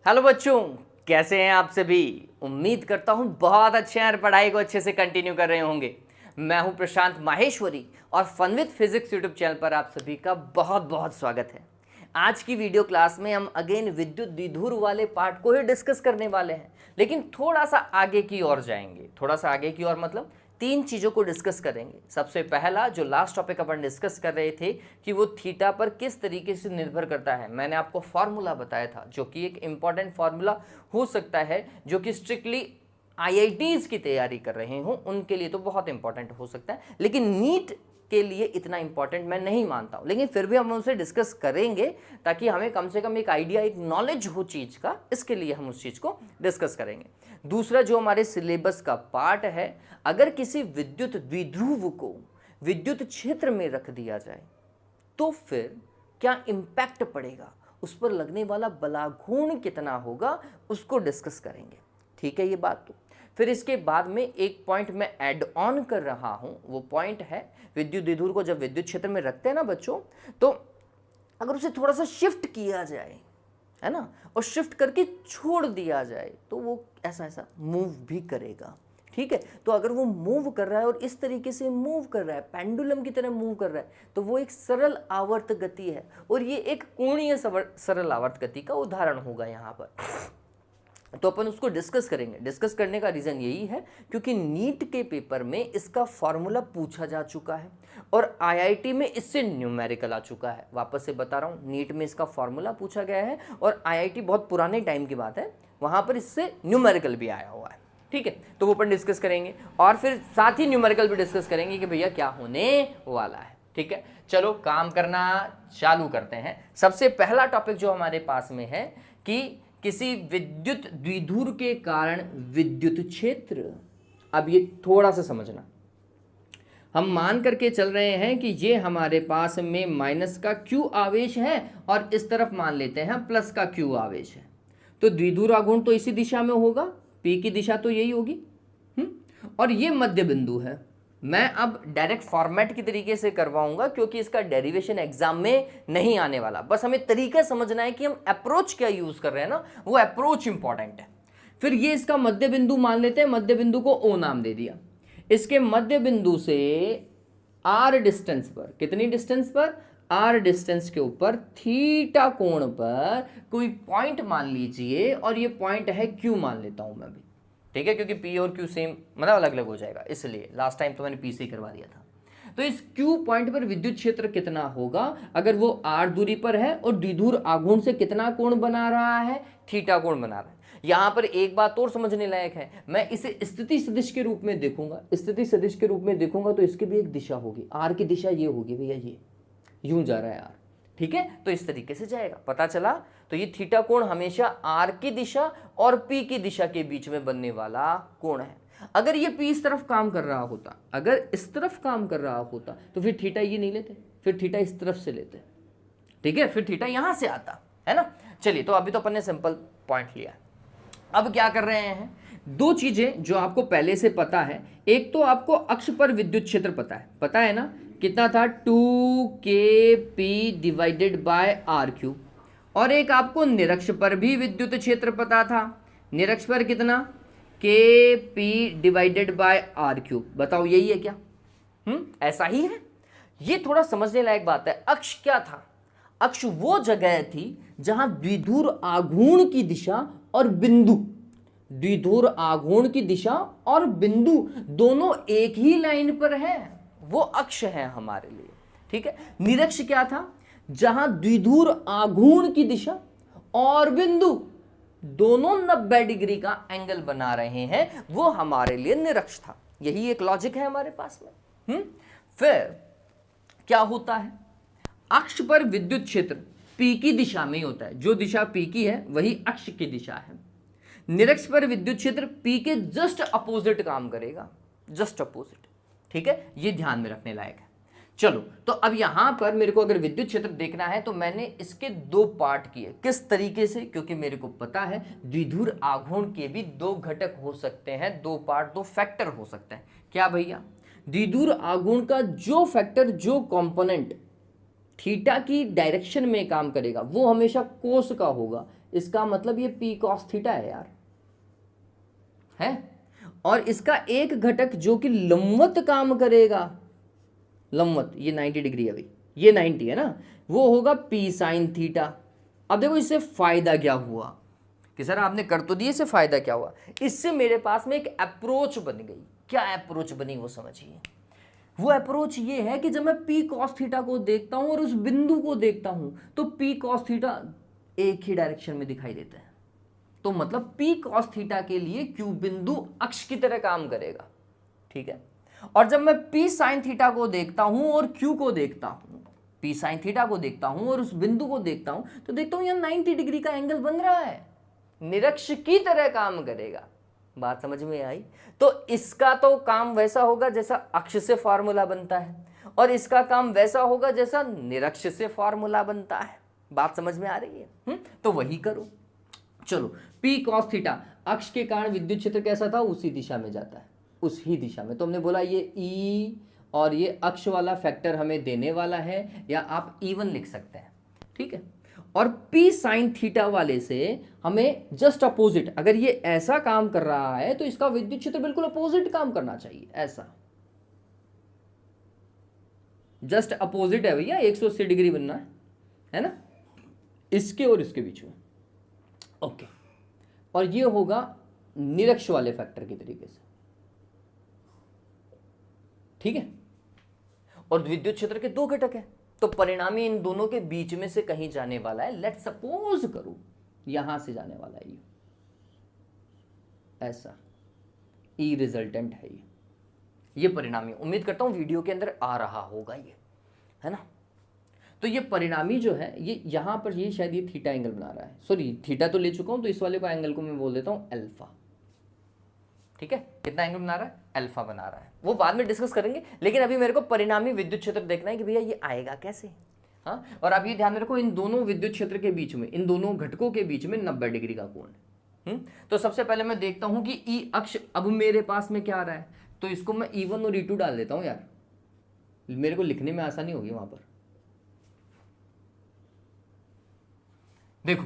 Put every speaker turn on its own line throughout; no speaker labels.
Hello बच्चों, कैसे हैं आप सभी। उम्मीद करता हूं बहुत अच्छे हैं और पढ़ाई को अच्छे से कंटिन्यू कर रहे होंगे। मैं हूं प्रशांत माहेश्वरी और fun with physics YouTube channel पर आप सभी का बहुत बहुत स्वागत है। आज की वीडियो क्लास में हम अगेन विद्युत द्विध्रुव वाले पार्ट को ही डिस्कस करने वाले हैं, लेकिन थोड़ा सा आगे की ओर जाएंगे। थोड़ा सा आगे की ओर मतलब तीन चीज़ों को डिस्कस करेंगे। सबसे पहला जो लास्ट टॉपिक अपन डिस्कस कर रहे थे कि वो थीटा पर किस तरीके से निर्भर करता है, मैंने आपको फार्मूला बताया था जो कि एक इम्पॉर्टेंट फार्मूला हो सकता है, जो कि स्ट्रिक्टली आईआईटीज़ की तैयारी कर रहे हों उनके लिए तो बहुत इंपॉर्टेंट हो सकता है, लेकिन नीट के लिए इतना इंपॉर्टेंट मैं नहीं मानता हूं। लेकिन फिर भी हम उनसे डिस्कस करेंगे ताकि हमें कम से कम एक आइडिया, एक नॉलेज हो चीज़ का, इसके लिए हम उस चीज़ को डिस्कस करेंगे। दूसरा जो हमारे सिलेबस का पार्ट है, अगर किसी विद्युत द्विध्रुव को विद्युत क्षेत्र में रख दिया जाए तो फिर क्या इम्पैक्ट पड़ेगा, उस पर लगने वाला बलाघूर्ण कितना होगा, उसको डिस्कस करेंगे। ठीक है ये बात। तो फिर इसके बाद में एक पॉइंट मैं ऐड ऑन कर रहा हूं, वो पॉइंट है विद्युत द्विध्रुव को जब विद्युत क्षेत्र में रखते हैं ना बच्चों, तो अगर उसे थोड़ा सा शिफ्ट किया जाए, है ना, और शिफ्ट करके छोड़ दिया जाए तो वो ऐसा ऐसा मूव भी करेगा। ठीक है, तो अगर वो मूव कर रहा है और इस तरीके से मूव कर रहा है, पेंडुलम की तरह मूव कर रहा है, तो वो एक सरल आवर्त गति है और ये एक कोणीय सरल आवर्त गति का उदाहरण होगा यहाँ पर। तो अपन उसको डिस्कस करेंगे। डिस्कस करने का रीज़न यही है क्योंकि नीट के पेपर में इसका फॉर्मूला पूछा जा चुका है और आईआईटी में इससे न्यूमेरिकल आ चुका है। वापस से बता रहा हूँ, नीट में इसका फॉर्मूला पूछा गया है और आईआईटी बहुत पुराने टाइम की बात है, वहाँ पर इससे न्यूमेरिकल भी आया हुआ है। ठीक है, तो वो अपन डिस्कस करेंगे और फिर साथ ही न्यूमेरिकल भी डिस्कस करेंगे कि भैया क्या होने वाला है। ठीक है, चलो काम करना चालू करते हैं। सबसे पहला टॉपिक जो हमारे पास में है कि किसी विद्युत द्विध्रुव के कारण विद्युत क्षेत्र। अब ये थोड़ा सा समझना, हम मान करके चल रहे हैं कि ये हमारे पास में माइनस का Q आवेश है और इस तरफ मान लेते हैं प्लस का Q आवेश है, तो द्विध्रुव आघूर्ण तो इसी दिशा में होगा, P की दिशा तो यही होगी। और ये मध्य बिंदु है। मैं अब डायरेक्ट फॉर्मेट की तरीके से करवाऊंगा क्योंकि इसका डेरिवेशन एग्जाम में नहीं आने वाला, बस हमें तरीका समझना है कि हम अप्रोच क्या यूज कर रहे हैं ना, वो अप्रोच इंपॉर्टेंट है। फिर ये इसका मध्य बिंदु मान लेते हैं, मध्य बिंदु को O नाम दे दिया। इसके मध्य बिंदु से R डिस्टेंस पर, कितनी डिस्टेंस पर, R डिस्टेंस के ऊपर थीटा कोण पर कोई पॉइंट मान लीजिए और ये पॉइंट है Q मान लेता हूं मैं भी। ठीक है, क्योंकि P और Q सेम मतलब अलग अलग हो जाएगा, इसलिए लास्ट टाइम तो मैंने P से ही करवा दिया था। तो इस Q पॉइंट पर विद्युत क्षेत्र कितना होगा अगर वो R दूरी पर है और द्विध्रुव आघूर्ण से कितना कोण बना रहा है, थीटा कोण बना रहा है। यहां पर एक बात और समझने लायक है, मैं इसे स्थिति सदिश के रूप में देखूंगा। स्थिति सदिश के रूप में देखूंगा तो इसकी भी एक दिशा होगी, R की दिशा ये होगी भैया, ये यूं जा रहा है R। ठीक है, तो इस तरीके से जाएगा, पता चला। तो ये थीटा कोण हमेशा R की दिशा और P की दिशा के बीच में बनने वाला कोण है। अगर ये P इस तरफ काम कर रहा होता, अगर इस तरफ काम कर रहा होता तो फिर थीटा ये नहीं लेते, फिर थीटा इस तरफ से लेते। ठीक है, फिर थीटा यहां से आता, है ना। चलिए, तो अभी तो अपन ने सिंपल पॉइंट लिया। अब क्या कर रहे हैं, दो चीजें जो आपको पहले से पता है। एक तो आपको अक्ष पर विद्युत क्षेत्र पता है ना, कितना था 2kp divided by R cube, और एक आपको निरक्ष पर भी विद्युत क्षेत्र पता था। निरक्ष पर कितना, kp divided by R cube. बताओ यही है क्या? ऐसा ही है। ये थोड़ा समझने लायक बात है। अक्ष क्या था? अक्ष वो जगह थी जहां द्विध्रुव आघूर्ण की दिशा और बिंदु, द्विध्रुव आघूर्ण की दिशा और बिंदु दोनों एक ही लाइन पर है, वो अक्ष है हमारे लिए। ठीक है, निरक्ष क्या था? जहां द्विध्रुव आघूर्ण की दिशा और बिंदु दोनों 90 डिग्री का एंगल बना रहे हैं, वो हमारे लिए निरक्ष था। यही एक लॉजिक है हमारे पास में। फिर क्या होता है, अक्ष पर विद्युत क्षेत्र P की दिशा में ही होता है, जो दिशा P की है वही अक्ष की दिशा है। निरक्ष पर विद्युत क्षेत्र P के जस्ट अपोजिट काम करेगा, जस्ट अपोजिट। ठीक है, ये ध्यान में रखने लायक है। चलो, तो अब यहां पर मेरे को अगर विद्युत क्षेत्र देखना है तो मैंने इसके दो पार्ट किए। किस तरीके से? क्योंकि मेरे को पता है द्विध्रुव आघूर्ण के भी दो घटक हो सकते हैं, दो पार्ट, दो फैक्टर हो सकते हैं। क्या भैया? द्विध्रुव आघूर्ण का जो फैक्टर, जो कंपोनेंट थीटा की डायरेक्शन में काम करेगा वो हमेशा कोस का होगा। इसका मतलब ये पी कॉस थीटा है यार, है। और इसका एक घटक जो कि लंबवत काम करेगा, लंबवत, ये 90 डिग्री है भाई, ये 90 है ना, वो होगा पी साइन थीटा। अब देखो इससे फायदा क्या हुआ कि सर आपने कर तो दिए, इससे फायदा क्या हुआ, इससे मेरे पास में एक अप्रोच बन गई। क्या अप्रोच बनी वो समझिए। वो अप्रोच ये है कि जब मैं पी कॉस थीटा को देखता हूं और उस बिंदु को देखता हूं तो पी कॉस थीटा एक ही डायरेक्शन में दिखाई देता है। तो मतलब पी कॉस थीटा के लिए क्यू बिंदु अक्ष की तरह काम करेगा, ठीक है। और जब मैं पी साइन थीटा को देखता हूं और क्यू को देखता हूं, पी साइन थीटा को देखता हूं और उस बिंदु को देखता हूं, तो देखता हूं यहां 90 डिग्री का एंगल बन रहा है, निरक्ष की तरह काम करेगा। बात समझ में आई। तो इसका तो काम वैसा होगा जैसा अक्ष से फॉर्मूला बनता है, और इसका काम वैसा होगा जैसा निरक्ष से फॉर्मूला बनता है। बात समझ में आ रही है? तो वही करो। चलो, पी कॉस थीटा, अक्ष के कारण विद्युत क्षेत्र कैसा था, उसी दिशा में जाता है, उस ही दिशा में। तो हमने बोला ये ई और ये अक्ष वाला फैक्टर हमें देने वाला है, या आप E1 लिख सकते हैं, ठीक है। और पी साइन थीटा वाले से हमें जस्ट अपोजिट, अगर ये ऐसा काम कर रहा है तो इसका विद्युत क्षेत्र बिल्कुल अपोजिट काम करना चाहिए, ऐसा जस्ट अपोजिट है भैया, 180 डिग्री बनना है ना, इसके और इसके बीच में, ओके। और ये होगा निरक्ष वाले फैक्टर की तरीके से, ठीक है। और विद्युत क्षेत्र के दो घटक हैं, तो परिणामी इन दोनों के बीच में से कहीं जाने वाला है। लेट सपोज करो यहां से जाने वाला है, ऐसा ई रिजल्टेंट है ये परिणामी। उम्मीद करता हूं वीडियो के अंदर आ रहा होगा ये, है ना। तो ये परिणामी जो है ये यहां पर, ये शायद ये थीटा एंगल बना रहा है, सॉरी थीटा तो ले चुका हूं, तो इस वाले को एंगल को मैं बोल देता हूं अल्फा, ठीक है। कितना एंगल बना रहा है, अल्फा बना रहा है, वो बाद में डिस्कस करेंगे। लेकिन अभी मेरे को परिणामी विद्युत क्षेत्र देखना है कि भैया ये आएगा कैसे, हाँ। और आप ये ध्यान में रखो, इन दोनों विद्युत क्षेत्र के बीच में, इन दोनों घटकों के बीच में 90 डिग्री का कोण है। तो सबसे पहले मैं देखता हूं कि ई अक्ष अब मेरे पास में क्या आ रहा है, तो इसको मैं E1 और E2 डाल देता हूं यार, मेरे को लिखने में आसानी होगी वहां पर। देखो,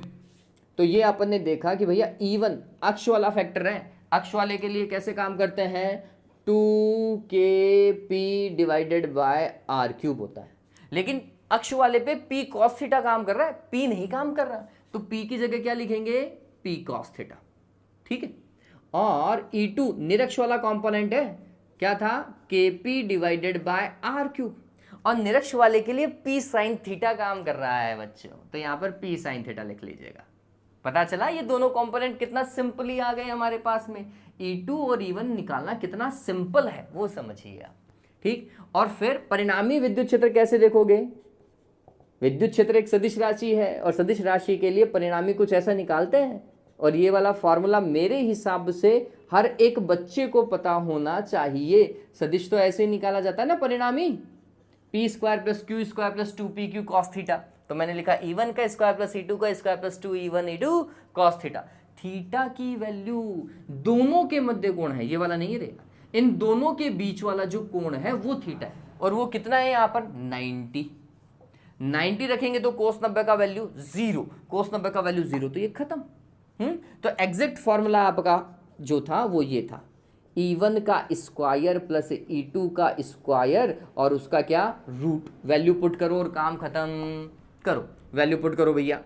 तो ये अपन ने देखा कि भैया E1 अक्ष वाला फैक्टर है, अक्ष वाले के लिए कैसे काम करते हैं, 2kp डिवाइडेड बाय r³ होता है। लेकिन अक्ष वाले पे p cos थीटा काम कर रहा है, p नहीं काम कर रहा, तो p की जगह क्या लिखेंगे, p cos थीटा, ठीक है। और E2 निरक्ष वाला कंपोनेंट है, क्या था, kp डिवाइडेड बाय r³, और निरक्ष वाले के लिए p साइन थीटा काम कर रहा है बच्चों, तो यहां पर p साइन थीटा लिख लीजिएगा। पता चला ये दोनों कंपोनेंट कितना सिंपली आ गए हमारे पास में। E2 और E1 निकालना कितना सिंपल है वो समझिए आप, ठीक। और फिर परिणामी विद्युत क्षेत्र कैसे देखोगे, विद्युत क्षेत्र एक सदिश राशि है, और सदिश राशि के लिए परिणामी कुछ ऐसा निकालते हैं। और ये वाला फॉर्मूला मेरे हिसाब से हर एक बच्चे को पता होना चाहिए। सदिश तो ऐसे ही निकाला जाता है ना, परिणामी p² + q² + 2pq cos theta. तो मैंने लिखा E1 का स्क्वायर प्लस E2 का square plus 2E1 E2 cos theta. Theta की वैल्यू दोनों के मध्य कोण है, ये वाला नहीं है रे, इन दोनों के बीच वाला जो कोण है वो थीटा है। और वो कितना है यहाँ पर, 90 रखेंगे तो cos 90 का वैल्यू 0, cos 90 का वैल्यू 0, तो ये खत्म। तो एग्जैक्ट फॉर्मूला आपका जो था वो ये था, E1 का स्क्वायर प्लस E2 का स्क्वायर और उसका क्या, रूट। वैल्यू पुट करो और काम खत्म करो। वैल्यू पुट करो भैया,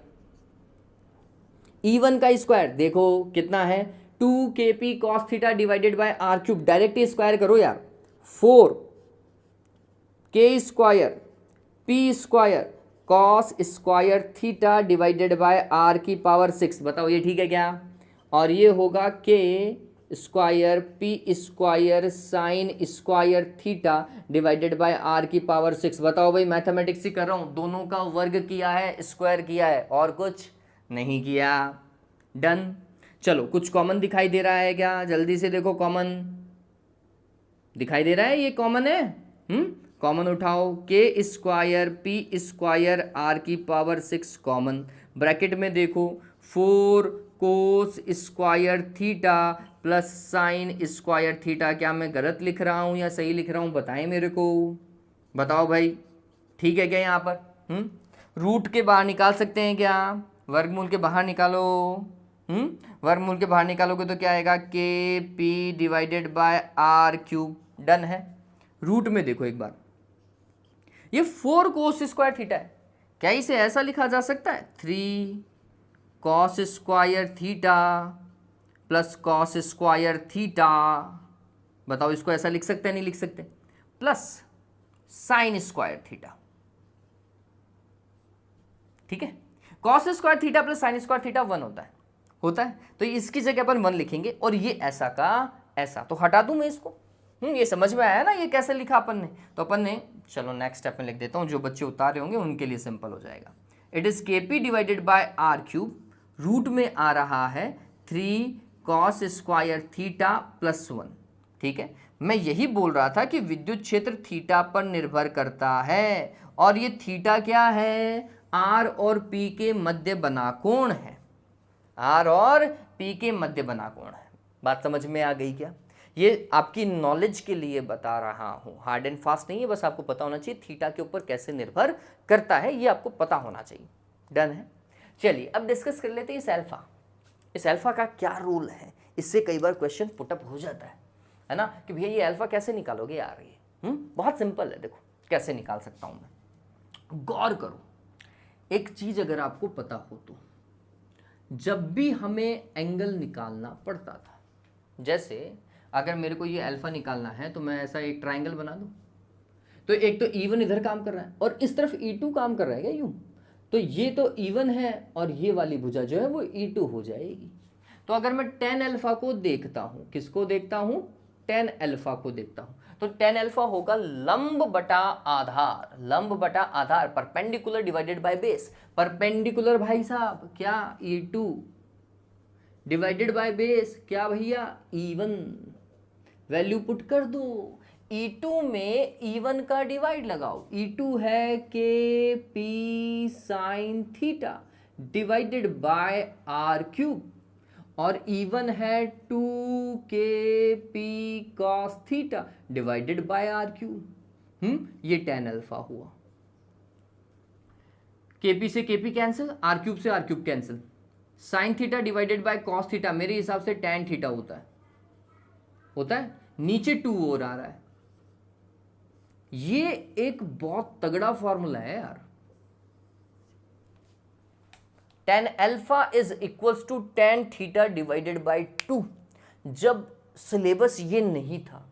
E1 का स्क्वायर देखो कितना है, 2kp cos theta divided bye r³, direct square करो यार, 4k square p² cos square theta divided bye r⁻⁶। बताओ ये ठीक है क्या। और ये होगा k square p² sine square theta divided bye r⁻⁶। बताओ भाई, मैथमेटिक्स ही कर रहा हूं, दोनों का वर्ग किया है, स्क्वायर किया है, और कुछ नहीं किया। डन। चलो, कुछ कॉमन दिखाई दे रहा है क्या, जल्दी से देखो, कॉमन दिखाई दे रहा है, ये कॉमन है, कॉमन उठाओ, k square p² r⁻⁶ common, bracket में देखो 4 cos square theta plus sine square theta. क्या मैं गलत लिख रहा हूं या सही लिख रहा हूं, बताएं मेरे को, बताओ भाई, ठीक है क्या यहाँ पर। रूट के बाहर निकाल सकते हैं क्या, वर्गमूल के बाहर निकालो। वर्गमूल के बाहर निकालोगे तो क्या आएगा, K P divided by R cube. Done है। रूट में देखो एक बार, ये 4 cos स्क्वायर थीटा है, क्या इसे ऐसा लिखा जा सकता है, 3 cos square theta plus cos square theta. बताओ इसको ऐसा लिख सकते हैं, नहीं लिख सकते, प्लस साइन स्क्वायर थीटा। ठीक है, cos square theta plus sine square theta 1 होता है, तो इसकी जगह अपन 1 लिखेंगे, और ये ऐसा का ऐसा, तो हटा दूं मैं इसको। ये समझ में आया ना ये कैसे लिखा अपन ने, तो अपन ने, चलो नेक्स्ट स्टेप में लिख देता हूं, जो बच्चे उतारे होंगे उनके लिए सिंपल हो जाएगा। It is KP divided by R cube, root में आ रहा है 3 cos स्क्वायर थीटा प्लस 1। ठीक है, मैं यही बोल रहा था कि विद्युत क्षेत्र थीटा पर निर्भर करता है, और ये थीटा क्या है, आर और पी के मध्य बना कोण है, आर और पी के मध्य बना कोण है। बात समझ में आ गई क्या? ये आपकी नॉलेज के लिए बता रहा हूं, हार्ड एंड फास्ट नहीं है, बस आपको पता होना चाहिए थीटा के ऊपर कैसे निर्भर करता है, ये आपको पता होना चाहिए। डन है। चलिए अब डिस्कस कर लेते हैं इस एल्फा। इस एल्फा का क्या रूल है, इससे कई बार क्वेश्चन पुटअप हो जाता है ना, कि भैया ये एल्फा कैसे निकालोगे यार, ये बहुत सिंपल है, देखो कैसे निकाल सकता हूं मैं। गौर करो, एक चीज अगर आपको पता हो तो, जब भी हमें एंगल निकालना पड़ता था, जैसे अगर मेरे को ये अल्फा निकालना है तो मैं ऐसा एक ट्रायंगल बना दूं, तो एक तो E1 इधर काम कर रहा है और इस तरफ E2 काम कर रहा है क्या, यूं, तो ये तो E1 है और ये वाली भुजा जो है वो E2 हो जाएगी। तो अगर मैं tan अल्फा को देखता हूं, किसको देखता हूं, tan अल्फा को देखता हूं, तो tan अल्फा होगा लंब बटा आधार, लंब बटा आधार, perpendicular divided by base. Perpendicular भाई साहब क्या, E2 डिवाइडेड बाय बेस क्या भैया, E1। वैल्यू पुट कर दो, E2 में E1 का डिवाइड लगाओ, E2 है K P sine theta divided by R cube, और E1 है 2 K P cos theta divided by R cube. ये tan अल्फा हुआ। केपी से केपी कैंसिल, आर क्यूब से R cube cancel, sine theta divided by cos theta मेरे हिसाब से tan theta होता है, नीचे 2 और आ रहा है। ये एक बहुत तगड़ा फॉर्मूला है यार। tan alpha is equals to tan theta divided by 2। जब सिलेबस ये नहीं था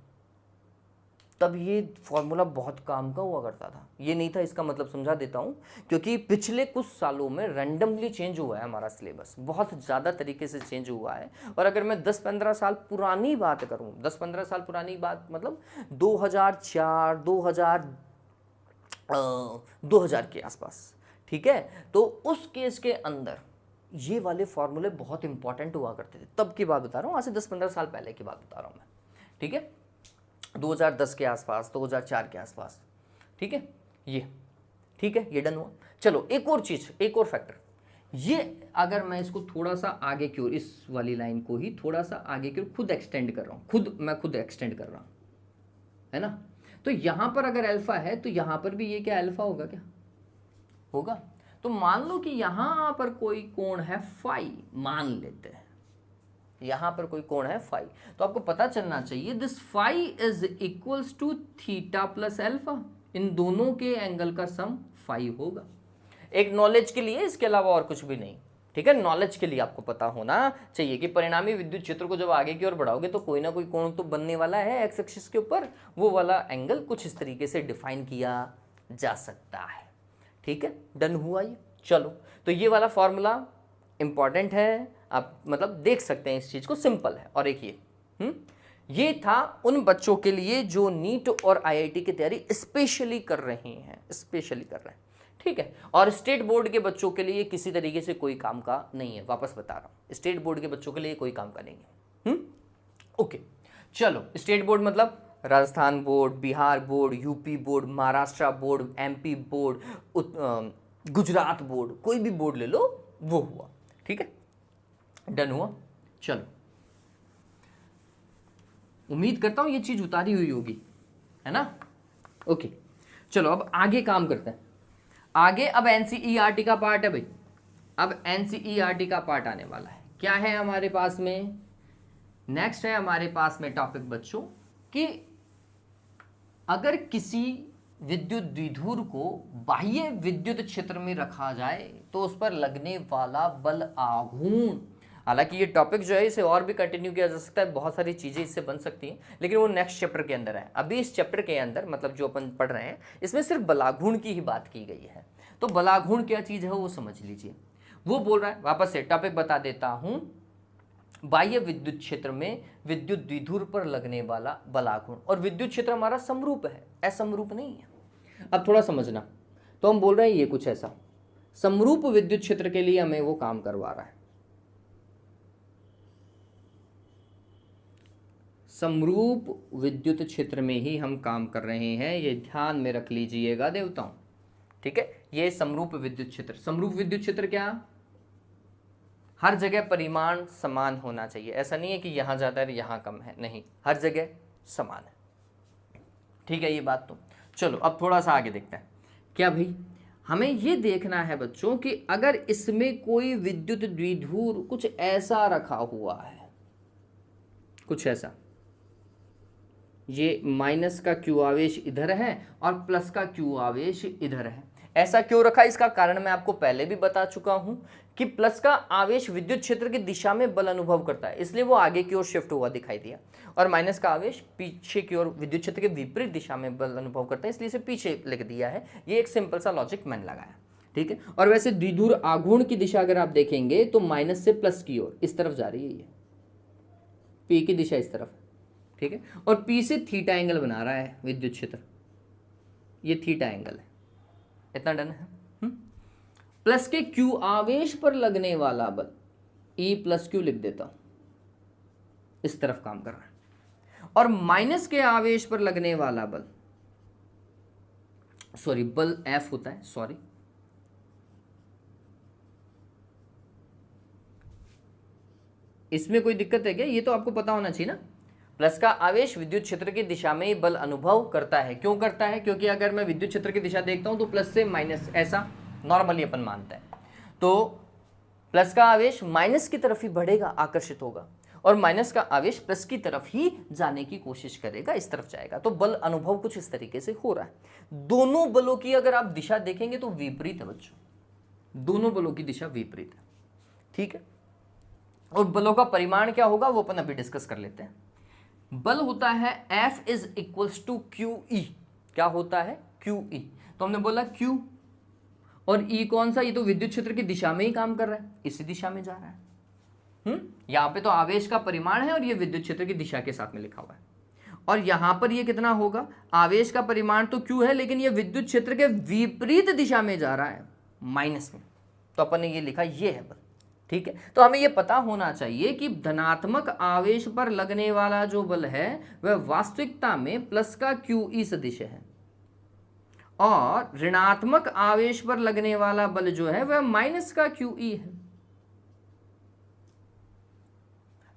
तब ये फॉर्मूला बहुत काम का हुआ करता था, ये नहीं था, इसका मतलब समझा देता हूं, क्योंकि पिछले कुछ सालों में रैंडमली चेंज हुआ है हमारा सिलेबस, बहुत ज़्यादा तरीके से चेंज हुआ है। और अगर मैं 10-15 साल पुरानी बात करूं, 10-15 साल पुरानी बात मतलब 2004 2000 के आसपास, ठीक है, तो उस केस के अंदर ये वाले फॉर्मूले बहुत इंपॉर्टेंट हुआ करते थे, तब की बात बता रहा हूँ, आज से 10-15 साल पहले की बात बता रहा हूँ मैं, ठीक है, 2010 के आसपास, 2004 के आसपास, ठीक है, ये डन हुआ। चलो एक और चीज, एक और फैक्टर, ये अगर मैं इसको थोड़ा सा आगे की ओर, इस वाली लाइन को ही थोड़ा सा आगे की ओर खुद एक्सटेंड कर रहा हूँ, मैं खुद एक्सटेंड कर रहा हूँ, है ना, तो यहां पर अगर अल्फा है तो यहां पर भी ये क्या अल्फा होगा, क्या होगा, तो मान लो कि यहां पर कोई कोण है फाई, मान लेते हैं यहां पर कोई कोण है फाई, तो आपको पता चलना चाहिए this phi is equals to theta plus alpha, इन दोनों के एंगल का सम फाई होगा। एक नॉलेज के लिए, इसके अलावा और कुछ भी नहीं, ठीक है, नॉलेज के लिए आपको पता होना चाहिए कि परिणामी विद्युत क्षेत्र को जब आगे की ओर बढ़ाओगे तो कोई ना कोई कोण तो बनने वाला है एक्स एक्सिस के ऊपर, वो वाला एंगल कुछ इस तरीके से डिफाइन किया जा सकता है, ठीक है, डन हुआ ये। चलो तो ये वाला फॉर्मूला इंपॉर्टेंट है, आप मतलब देख सकते हैं इस चीज को, सिंपल है। और एक ये था उन बच्चों के लिए जो नीट और आईआईटी की तैयारी स्पेशली कर रहे हैं, ठीक है, और स्टेट बोर्ड के बच्चों के लिए किसी तरीके से कोई काम का नहीं है, वापस बता रहा हूं, स्टेट बोर्ड के बच्चों के लिए कोई काम का नहीं है। ओके, चलो स्टेट बोर्ड मतलब Rajasthan board, Bihar board, UP board, Maharashtra board, MP board, Gujarat board, कोई भी बोर्ड ले लो, वो हुआ, ठीक है, डन हुआ। चलो उम्मीद करता हूं ये चीज उतारी हुई होगी, है ना, ओके, चलो अब आगे काम करते हैं। आगे अब एनसीईआरटी का पार्ट है भाई, अब एनसीईआरटी का पार्ट आने वाला है। क्या है हमारे पास में? नेक्स्ट है हमारे पास में टॉपिक बच्चों कि अगर किसी विद्युत द्विध्रुव को बाह्य विद्युत क्षेत्र में रखा जाए तो उस पर लगने वाला बल आघूर्ण। हालांकि ये टॉपिक जो है इसे और भी कंटिन्यू किया जा सकता है, बहुत सारी चीज़ें इससे बन सकती हैं, लेकिन वो नेक्स्ट चैप्टर के अंदर है। अभी इस चैप्टर के अंदर मतलब जो अपन पढ़ रहे हैं इसमें सिर्फ बलाघूर्ण की ही बात की गई है। तो बलाघूर्ण क्या चीज़ है वो समझ लीजिए। वो बोल रहा है, वापस से टॉपिक बता देता हूँ, बाह्य विद्युत क्षेत्र में विद्युत द्विध्रुव पर लगने वाला बलाघूर्ण। और विद्युत क्षेत्र हमारा समरूप है, असमरूप नहीं है। अब थोड़ा समझना, तो हम बोल रहे हैं ये कुछ ऐसा समरूप विद्युत क्षेत्र के लिए हमें वो काम करवा रहा है। समरूप विद्युत क्षेत्र में ही हम काम कर रहे हैं, ये ध्यान में रख लीजिएगा देवताओं, ठीक है। ये समरूप विद्युत क्षेत्र, समरूप विद्युत क्षेत्र क्या, हर जगह परिमाण समान होना चाहिए। ऐसा नहीं है कि यहां ज्यादा है यहां कम है, नहीं, हर जगह समान है, ठीक है ये बात। तो चलो अब थोड़ा सा आगे देखते हैं। क्या भाई, हमें ये देखना है बच्चों कि अगर इसमें कोई विद्युत द्विध्रुव कुछ ऐसा रखा हुआ है, कुछ ऐसा, ये माइनस का क्यू आवेश इधर है और प्लस का क्यू आवेश इधर है। ऐसा क्यों रखा, इसका कारण मैं आपको पहले भी बता चुका हूं कि प्लस का आवेश विद्युत क्षेत्र की दिशा में बल अनुभव करता है, इसलिए वो आगे की ओर शिफ्ट हुआ दिखाई दिया, और माइनस का आवेश पीछे की ओर विद्युत क्षेत्र के विपरीत दिशा में बल अनुभव करता है, इसलिए इसे पीछे लिख दिया है। ये एक सिंपल सा लॉजिक मैंने लगाया, ठीक है। और वैसे द्विध्रुव आघूर्ण की दिशा अगर आप देखेंगे तो माइनस से प्लस की ओर इस तरफ जा रही है, ये पी की दिशा इस तरफ, ठीक है। और पी से थीटा एंगल बना रहा है विद्युत क्षेत्र, ये थीटा एंगल है, इतना डन है। प्लस के क्यू आवेश पर लगने वाला बल ई प्लस क्यू लिख देता हूं, इस तरफ काम कर रहा है। और माइनस के आवेश पर लगने वाला बल, सॉरी बल एफ होता है, सॉरी, इसमें कोई दिक्कत है क्या? ये तो आपको पता होना चाहिए ना। प्लस का आवेश विद्युत क्षेत्र की दिशा में बल अनुभव करता है। क्यों करता है? क्योंकि अगर मैं विद्युत क्षेत्र की दिशा देखता हूं तो प्लस से माइनस, ऐसा नॉर्मली अपन मानते हैं, तो प्लस का आवेश माइनस की तरफ ही बढ़ेगा, आकर्षित होगा, और माइनस का आवेश प्लस की तरफ ही जाने की कोशिश करेगा, इस तरफ जाएगा। तो बल अनुभव कुछ इस तरीके से हो रहा है। दोनों बलों की अगर आप दिशा देखेंगे तो विपरीत है बच्चों, दोनों बलों की दिशा विपरीत है, ठीक है। और बलों का परिमाण क्या होगा वो अपन अभी डिस्कस कर लेते हैं। बल होता है F is equals to Q E. क्या होता है? Q E. तो हमने बोला Q और E कौन सा, ये तो विद्युत क्षेत्र की दिशा में ही काम कर रहा है, इसी दिशा में जा रहा है। यहां पे तो आवेश का परिमाण है और ये विद्युत क्षेत्र की दिशा के साथ में लिखा हुआ है। और यहां पर ये कितना होगा, आवेश का परिमाण तो Q है, लेकिन ये विद्युत क्षेत्र के विपरीत दिशा में जा रहा है, माइनस में, तो अपन ने ये लिखा, ये है बल, ठीक है। तो हमें यह पता होना चाहिए कि धनात्मक आवेश पर लगने वाला जो बल है वह वास्तविकता में प्लस का क्यू ई सदिश है, और ऋणात्मक आवेश पर लगने वाला बल जो है वह माइनस का क्यू ई है।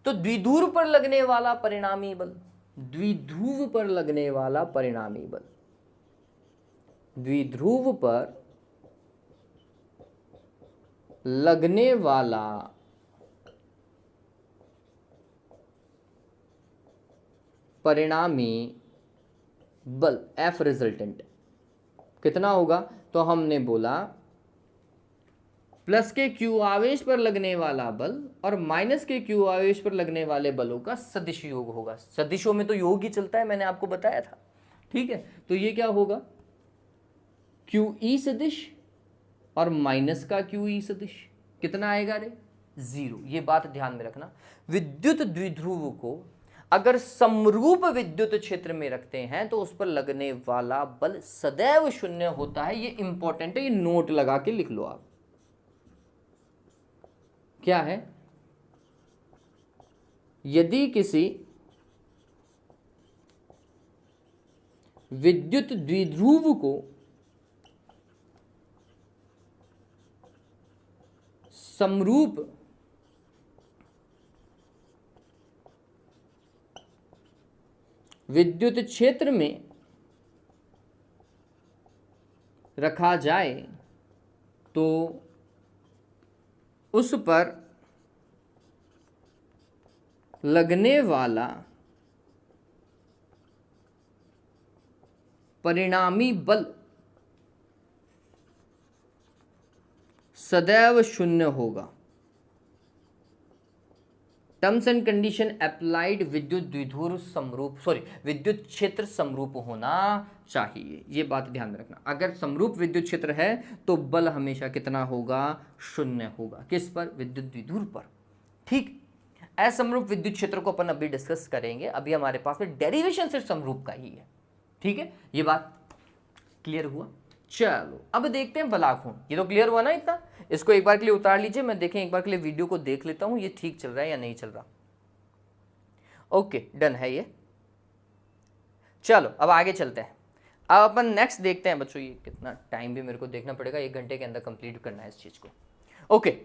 तो द्विध्रुव पर लगने वाला परिणामी बल, द्विध्रुव पर लगने वाला परिणामी बल, द्विध्रुव पर लगने वाला परिणामी बल F रिजल्टेंट कितना होगा? तो हमने बोला प्लस के क्यू आवेश पर लगने वाला बल और माइनस के क्यू आवेश पर लगने वाले बलों का सदिश योग होगा। सदिशों में तो योग ही चलता है, मैंने आपको बताया था, ठीक है। तो ये क्या होगा, क्यू ई सदिश और माइनस का क्यू ई सदिश कितना आएगा रे? 0। ये बात ध्यान में रखना। विद्युत द्विध्रुव को अगर समरूप विद्युत क्षेत्र में रखते हैं तो उस पर लगने वाला बल सदैव शून्य होता है। ये इंपॉर्टेंट है, ये नोट लगा के लिख लो आप। क्या है? यदि किसी विद्युत द्विध्रुव को समरूप विद्युत क्षेत्र में रखा जाए तो उस पर लगने वाला परिणामी बल सदैव शून्य होगा। टर्म्स एंड कंडीशन अप्लाइड विद्युत द्विध्रुव समरूप विद्युत क्षेत्र समरूप होना चाहिए। ये बात ध्यान में रखना, अगर समरूप विद्युत क्षेत्र है तो बल हमेशा कितना होगा, शून्य होगा। किस पर, विद्युत द्विध्रुव पर। ठीक, असमरूप विद्युत क्षेत्र को अपन अभी डिस्कस करेंगे, अभी हमारे पास में डेरिवेशन सिर्फ समरूप का ही है। ठीक है, ये बात क्लियर हुआ। चलो अब देखते हैं बलाघूर्ण। ये तो क्लियर हुआ ना इतना, इसको एक बार के लिए उतार लीजिए, मैं देखें एक बार के लिए वीडियो को देख लेता हूं ये ठीक चल रहा है या नहीं चल रहा। ओके, डन है ये। चलो अब आगे चलते हैं। अब अपन नेक्स्ट देखते हैं बच्चों, ये कितना टाइम भी मेरे को देखना पड़ेगा, 1 घंटे के अंदर कंप्लीट करना है इस चीज को। ओके,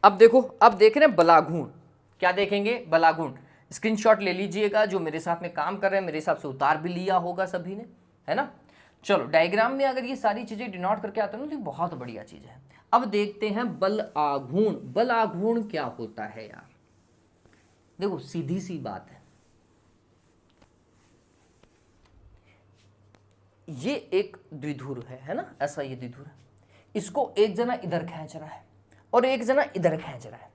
अब देखो, अब देख रहे हैं बलाघूर्ण। क्या देखेंगे, बलाघूर्ण। स्क्रीनशॉट ले लीजिएगा, जो मेरे साथ में काम कर रहे हैं मेरे हिसाब से उतार भी लिया होगा सभी ने, है ना। चलो डायग्राम में अगर ये सारी चीजें डिनोट करके आते हैं तो बहुत बढ़िया चीज है। अब देखते हैं बल आघूर्ण। बल आघूर्ण क्या होता है यार, देखो सीधी सी बात है, ये एक द्विध्रुव है ना, ऐसा ये द्विध्रुव है, इसको एक जना इधर खींच रहा है और एक जना इधर खींच रहा है,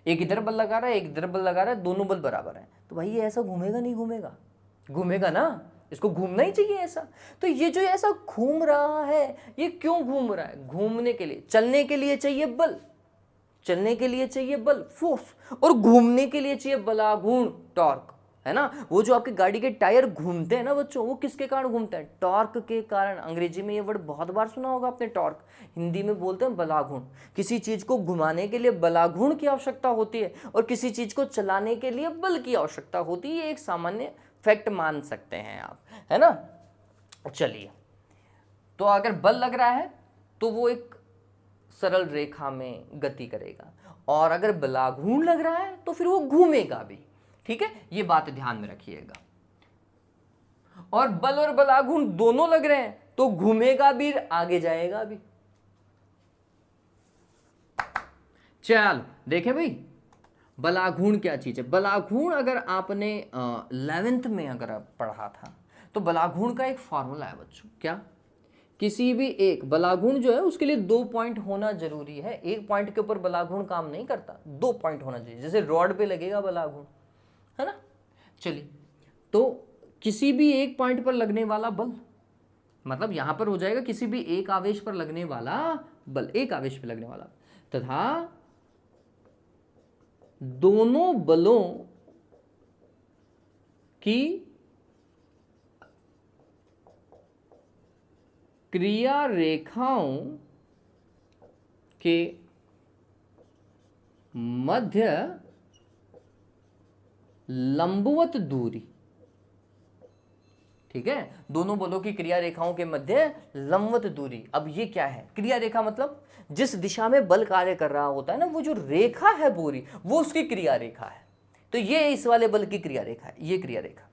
एक इधर बल लगा रहा है एक इधर बल लगा रहा है, दोनों बल बराबर है, तो भाई ये ऐसा घूमेगा नहीं घूमेगा, घूमेगा ना, इसको घूमना ही चाहिए ऐसा। तो ये जो ऐसा घूम रहा है, ये क्यों घूम रहा है, घूमने के लिए, चलने के लिए चाहिए बल, चलने के लिए चाहिए बल फोर्स, और घूमने के लिए चाहिए बलाघूर्ण टॉर्क, है ना। वो जो आपकी गाड़ी के टायर घूमते हैं ना बच्चों, वो किसके कारण घूमते हैं, टॉर्क के कारण। अंग्रेजी में ये वर्ड बहुत बार सुना होगा आपने, टॉर्क, हिंदी में बोलते हैं बलाघूर्ण। किसी चीज को घुमाने के लिए बलाघूर्ण की आवश्यकता होती है और किसी चीज को चलाने के लिए बल की आवश्यकता होती है, ये एक सामान्य फैक्ट मान सकते हैं आप, है ना। चलिए, तो अगर बल लग रहा है तो वो एक सरल रेखा में गति करेगा, और अगर बलाघूर्ण लग रहा है तो फिर वो घूमेगा भी। ठीक है, ये बात ध्यान में रखिएगा। और बल और बलाघूर्ण दोनों लग रहे हैं तो घूमेगा भी, आगे जाएगा भी। चलो देखें भाई, बलाघूर्ण क्या चीज है। बलाघूर्ण अगर आपने 11th में अगर आप पढ़ा था तो बलाघूर्ण का एक फॉर्मूला है बच्चों, क्या, किसी भी एक बलाघूर्ण जो है उसके लिए 2 पॉइंट होना जरूरी है। एक पॉइंट के ऊपर बलाघूर्ण काम नहीं करता, 2 पॉइंट होना चाहिए, जैसे रॉड पे लगेगा बलाघूर्ण, है ना। चलिए, तो किसी भी एक पॉइंट पर लगने वाला बल, मतलब यहां पर हो जाएगा किसी भी एक आवेश पर लगने वाला बल, एक आवेश पर लगने वाला, तथा दोनों बलों की क्रिया रेखाओं के मध्य लंबवत दूरी। ठीक है, दोनों बलों की क्रिया रेखाओं के मध्य लंबवत दूरी। अब ये क्या है, क्रिया रेखा मतलब जिस दिशा में बल कार्य कर रहा होता है ना, वो जो रेखा है पूरी, वो उसकी क्रिया रेखा है। तो ये इस वाले बल की क्रिया रेखा है, ये क्रिया रेखा,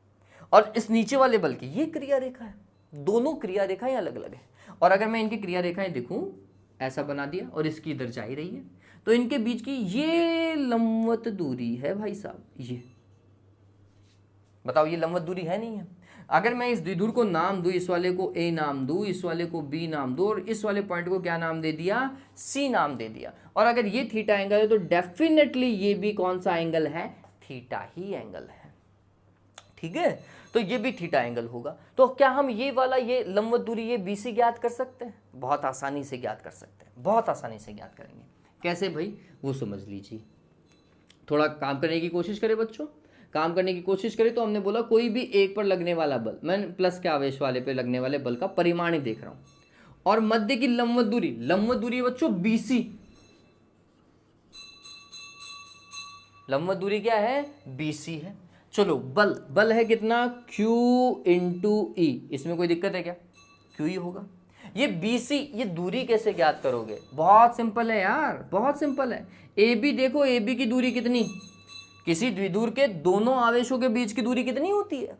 और इस नीचे वाले बल की ये क्रिया रेखा है। दोनों क्रिया रेखाएं अलग अलग है, और अगर मैं इनकी क्रिया रेखाएं देखूं, ऐसा बना दिया और इसकी इधर जा ही रही है, तो इनके बीच की ये लंबवत दूरी है भाई साहब। ये बताओ, ये लंबवत दूरी है नहीं है। अगर मैं इस द्विध्रुव को नाम दूं, इस वाले को ए नाम दूं, इस वाले को बी नाम दूं, और इस वाले पॉइंट को क्या नाम दे दिया, सी नाम दे दिया, और अगर ये थीटा एंगल है तो डेफिनेटली ये भी कौन सा एंगल है, थीटा ही एंगल है। ठीक है, तो ये भी थीटा एंगल होगा। तो क्या हम ये वाला, ये लंबवत दूरी, ये BC ज्ञात कर सकते हैं, बहुत आसानी से ज्ञात कर सकते हैं, बहुत आसानी से ज्ञात करेंगे। कैसे भाई, वो समझ लीजिए, थोड़ा काम करने की कोशिश करें बच्चों, काम करने की कोशिश करें। तो हमने बोला कोई भी एक पर लगने वाला बल, मैं प्लस के आवेश वाले पे लगने वाले बल का परिमाण ही देख रहा हूं, और मध्य की लंबवत दूरी, लंबवत दूरी बच्चों BC, लंबवत दूरी क्या है, BC है। चलो बल, बल है कितना, Q × E, इसमें कोई दिक्कत है क्या, Q ही होगा। ये BC, ये दूरी कैसे ज्ञात करोगे, बहुत सिंपल है यार, बहुत सिंपल है। AB देखो, AB की दूरी कितनी, किसी द्विध्रुव के दोनों आवेशों के बीच की दूरी कितनी होती है,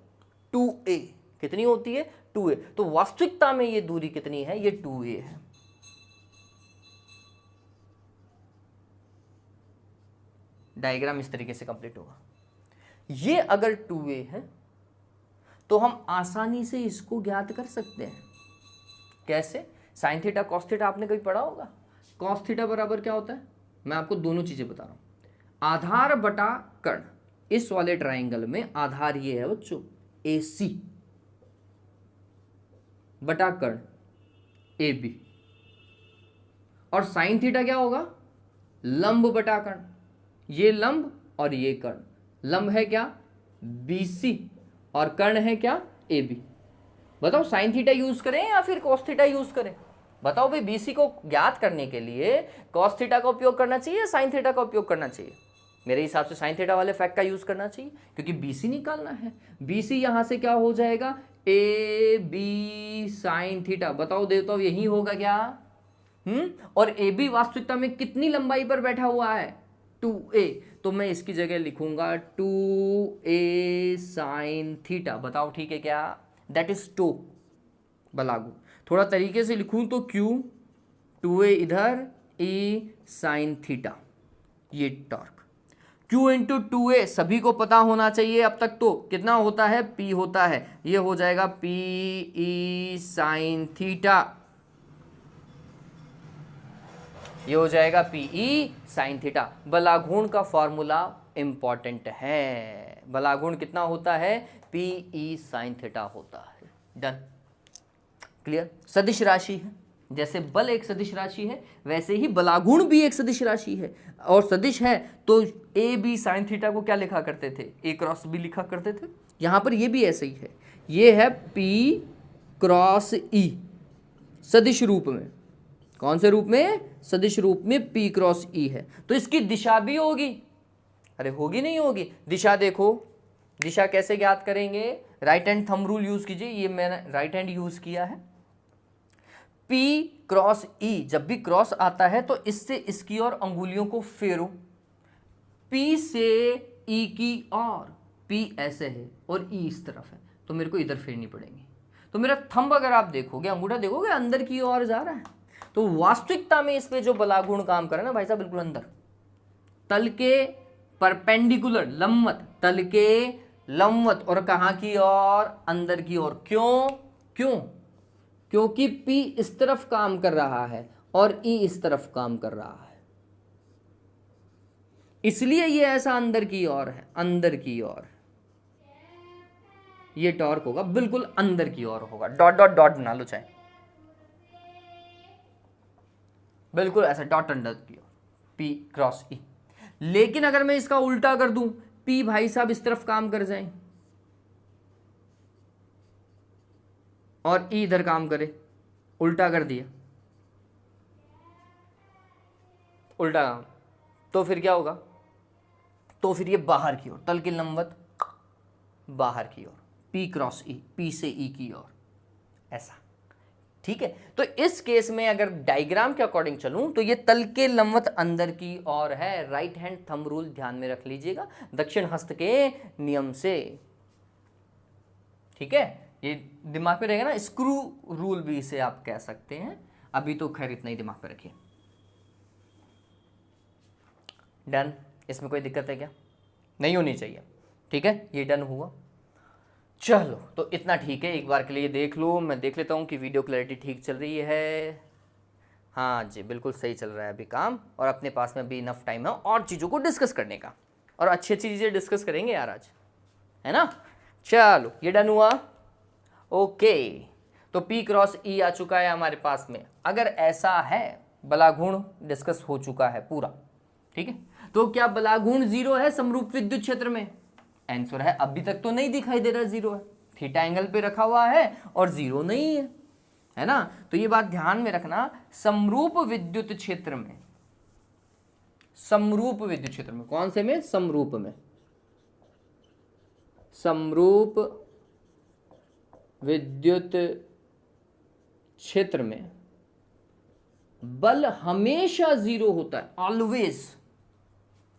2a, कितनी होती है, 2a। तो वास्तविकता में ये दूरी कितनी है, ये 2a है। डायग्राम इस तरीके से कंप्लीट होगा। ये अगर 2a है तो हम आसानी से इसको ज्ञात कर सकते हैं। कैसे? साइन थीटा कॉस थीटा आपने कभी पढ़ा होगा। कॉस थीटा बराबर क्या होता है? मैं आपको दोनों चीजें बता रहा हूं। आधार बटा कर्ण, इस वाले ट्राइंगल में आधार ये है बच्चों AC बटा कर्ण AB, और साइन थीटा क्या होगा? लंब बटा कर्ण। ये लंब और ये कर्ण। लंब है क्या? BC और कर्ण है क्या? AB। बताओ साइन थीटा यूज करें या फिर कॉस थीटा यूज करें? बताओ भाई, BC को ज्ञात करने के लिए कॉस थीटा का उपयोग करना चाहिए या साइन थीटा का उपयोग करना चाहिए? मेरे हिसाब से साइन थीटा वाले फैक्ट का यूज करना चाहिए, क्योंकि BC निकालना है। BC यहां से क्या हो जाएगा? AB sine theta. बताओ देवताओ, यही होगा क्या? और AB वास्तविकता में कितनी लंबाई पर बैठा हुआ है? 2a। तो मैं इसकी जगह लिखूंगा 2a साइन थीटा। बताओ ठीक है क्या? दैट इज टॉर्क बलागुण। थोड़ा तरीके से लिखूं तो Q, 2a इधर, E साइन थीटा, ये टॉर्क। Q इंटू 2a सभी को पता होना चाहिए अब तक। तो कितना होता है? P होता है। ये हो जाएगा PE साइन थीटा, ये हो जाएगा PE साइन थीटा। बलाघूर्ण का फॉर्मूला इंपॉर्टेंट है। बलाघूर्ण कितना होता है? PE साइन थीटा होता है। Done, clear? सदिश राशि है, जैसे बल एक सदिश राशि है वैसे ही बलाघूर्ण भी एक सदिश राशि है। और सदिश है तो AB साइन थीटा को क्या लिखा करते थे? A क्रॉस B लिखा करते थे। यहां पर ये भी ऐसे ही है। ये है P क्रॉस E सदिश रूप में। कौन से रूप में? सदिश रूप में P क्रॉस E है। तो इसकी दिशा भी होगी। अरे होगी नहीं होगी? दिशा देखो, दिशा कैसे ज्ञात करेंगे? Right hand thumb rule use कीजिए। ये मैंने राइट हैंड यूज किया है। P क्रॉस E, जब भी क्रॉस आता है तो इससे इसकी और अंगुलियों को फेरो। P से E की ओर, P ऐसे है और E इस तरफ है, तो मेरे को इधर फेरनी पड़ेगी। तो मेरा थंब अगर आप देखोगे, अंगूठा देखोगे, अंदर की ओर जा रहा है। तो वास्तविकता में इसमें जो बलाघूर्ण काम कर रहा है ना भाई साहब, बिल्कुल अंदर, तल के परपेंडिकुलर, लंबवत, तल के लंबवत, और कहां की ओर? अंदर की ओर। क्यों? क्योंकि P इस तरफ काम कर रहा है और E इस तरफ काम कर रहा है, इसलिए ये ऐसा अंदर की ओर है। अंदर की ओर ये टॉर्क होगा, बिल्कुल अंदर की ओर होगा। डॉट डॉट डॉट बना लो चाहे, बिल्कुल ऐसा डॉट अंदर की ओर, P क्रॉस E। लेकिन अगर मैं इसका उल्टा कर दूं, P भाई साहब इस तरफ काम कर जाए और E इधर काम करे, उल्टा कर दिया, उल्टा काम, तो फिर क्या होगा? तो फिर ये बाहर की ओर, तल के लंबवत बाहर की ओर, P क्रॉस E, P से E की ओर, ऐसा। ठीक है, तो इस केस में अगर डायग्राम के अकॉर्डिंग चलूं तो ये तल के लंबवत अंदर की ओर है। राइट हैंड थंब रूल ध्यान में रख लीजिएगा, दक्षिण हस्त के नियम से। ठीक है, ये दिमाग में रहेगा ना, स्क्रू रूल भी इसे आप कह सकते हैं। अभी तो खैर इतना ही दिमाग पे रखिए। डन, इसमें कोई दिक्कत है क्या? नहीं होनी चाहिए। ठीक है, ये डन हुआ। चलो, तो इतना ठीक है, एक बार के लिए देख लो। मैं देख लेता हूँ कि वीडियो क्लैरिटी ठीक चल रही है। हाँ जी, बिल्कुल सही चल रहा है अभी काम, और अपने पास में भी इनफ टाइम है और चीज़ों को डिस्कस करने का, और अच्छी अच्छी चीज़ें डिस्कस करेंगे यार आज, है ना। चलो, ये डन हुआ। ओके, तो P क्रॉस E आ चुका है हमारे पास में। अगर ऐसा है, बलाघूर्ण डिस्कस हो चुका है पूरा। ठीक है, तो क्या बलाघूर्ण 0 है समरूप विद्युत क्षेत्र में? आंसर है अभी तक तो नहीं दिखाई दे रहा 0 है। थीटा एंगल पे रखा हुआ है और 0 नहीं है, है ना। तो ये बात ध्यान में रखना, समरूप विद्युत क्षेत्र में, समरूप विद्युत क्षेत्र में, कौन से में? समरूप में, समरूप विद्युत क्षेत्र में बल हमेशा 0 होता है, ऑलवेज,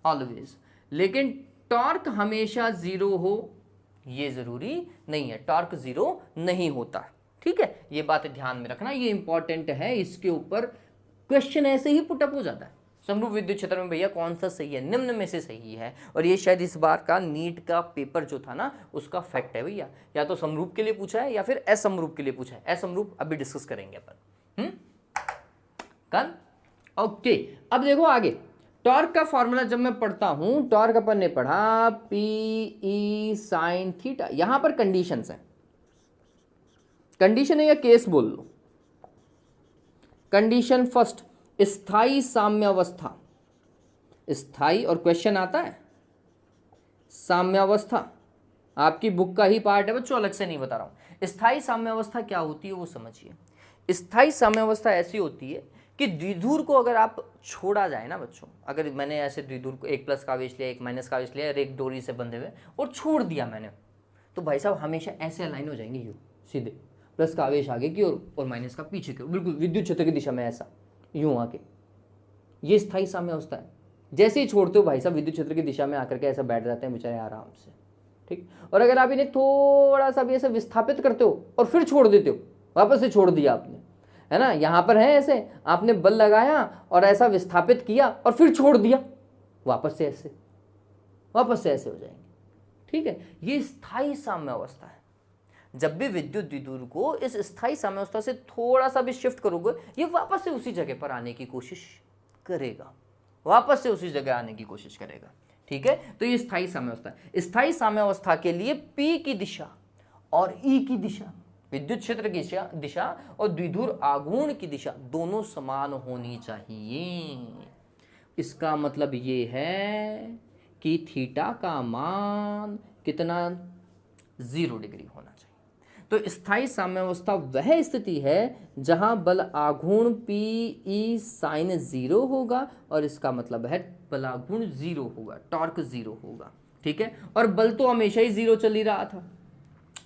ऑलवेज। लेकिन टॉर्क हमेशा 0 हो ये जरूरी नहीं है, टॉर्क 0 नहीं होता। ठीक है, ये बात ध्यान में रखना, ये इंपॉर्टेंट है। इसके ऊपर क्वेश्चन ऐसे ही पुटअप हो जाता है, समरूप विद्युत क्षेत्र में भैया कौन सा सही है, निम्न में से सही है। और ये शायद इस बार का नीट का पेपर जो था ना उसका फैक्ट है भैया, या तो समरूप के लिए पूछा है या फिर असमरूप के लिए पूछा है। असमरूप अभी डिस्कस करेंगे अपन कल। ओके, अब देखो आगे टॉर्क का फॉर्मूला जब मैं पढ़ता हूं, टॉर्क अपन ने पढ़ा पी ई साइन थीटा। यहां पर कंडीशंस है, कंडीशन है या केस बोल लो। कंडीशन फर्स्ट, स्थायी साम्यावस्था। स्थायी और क्वेश्चन आता है साम्यावस्था, आपकी बुक का ही पार्ट है बच्चों, अलग से नहीं बता रहा हूं। स्थायी साम्यावस्था क्या होती है वो समझिए। स्थायी साम्यावस्था ऐसी होती है कि द्विध्रुव को अगर आप छोड़ा जाए ना बच्चों, अगर मैंने ऐसे द्विध्रुव को एक प्लस का आवेश लिया, एक माइनस का आवेश लिया और एक डोरी से बंधे हुए और छोड़ दिया मैंने, तो भाई साहब हमेशा ऐसे अलाइन हो जाएंगे यूं सीधे, प्लस का आवेश आगे की ओर और माइनस का पीछे की ओर, बिल्कुल विद्युत क्षेत्र की दिशा में ऐसा यूं आके। ये स्थायी साम्यावस्था है। जैसे ही छोड़ते हो भाई साहब विद्युत क्षेत्र की दिशा में आकर के ऐसा बैठ जाते हैं बेचारे आराम से, ठीक। और अगर आप इन्हें थोड़ा सा भी ऐसे विस्थापित करते हो और फिर छोड़ देते हो, वापस से छोड़ दिया आपने, है ना, यहाँ पर है ऐसे, आपने बल लगाया और ऐसा विस्थापित किया और फिर छोड़ दिया, वापस से ऐसे हो जाएंगे, ठीक है। ये स्थायी साम्यावस्था है। जब भी विद्युत द्विध्रुव को इस स्थायी साम्यावस्था से थोड़ा सा भी शिफ्ट करोगे, ये वापस से उसी जगह पर आने की कोशिश करेगा, वापस से उसी जगह आने की कोशिश करेगा, ठीक है। तो ये स्थायी साम्यावस्था है। स्थायी साम्यावस्था के लिए P की दिशा और E की दिशा, विद्युत क्षेत्र की दिशा और द्विध्रुव आघूर्ण की दिशा दोनों समान होनी चाहिए। इसका मतलब ये है कि थीटा का मान कितना, 0 डिग्री होना चाहिए। तो स्थायी साम्यावस्था वह स्थिति है जहां बल आघूर्ण पी ई साइन 0 होगा और इसका मतलब है बल आघूर्ण 0 होगा, टॉर्क 0 होगा, ठीक है। और बल तो हमेशा ही 0 चल ही रहा था,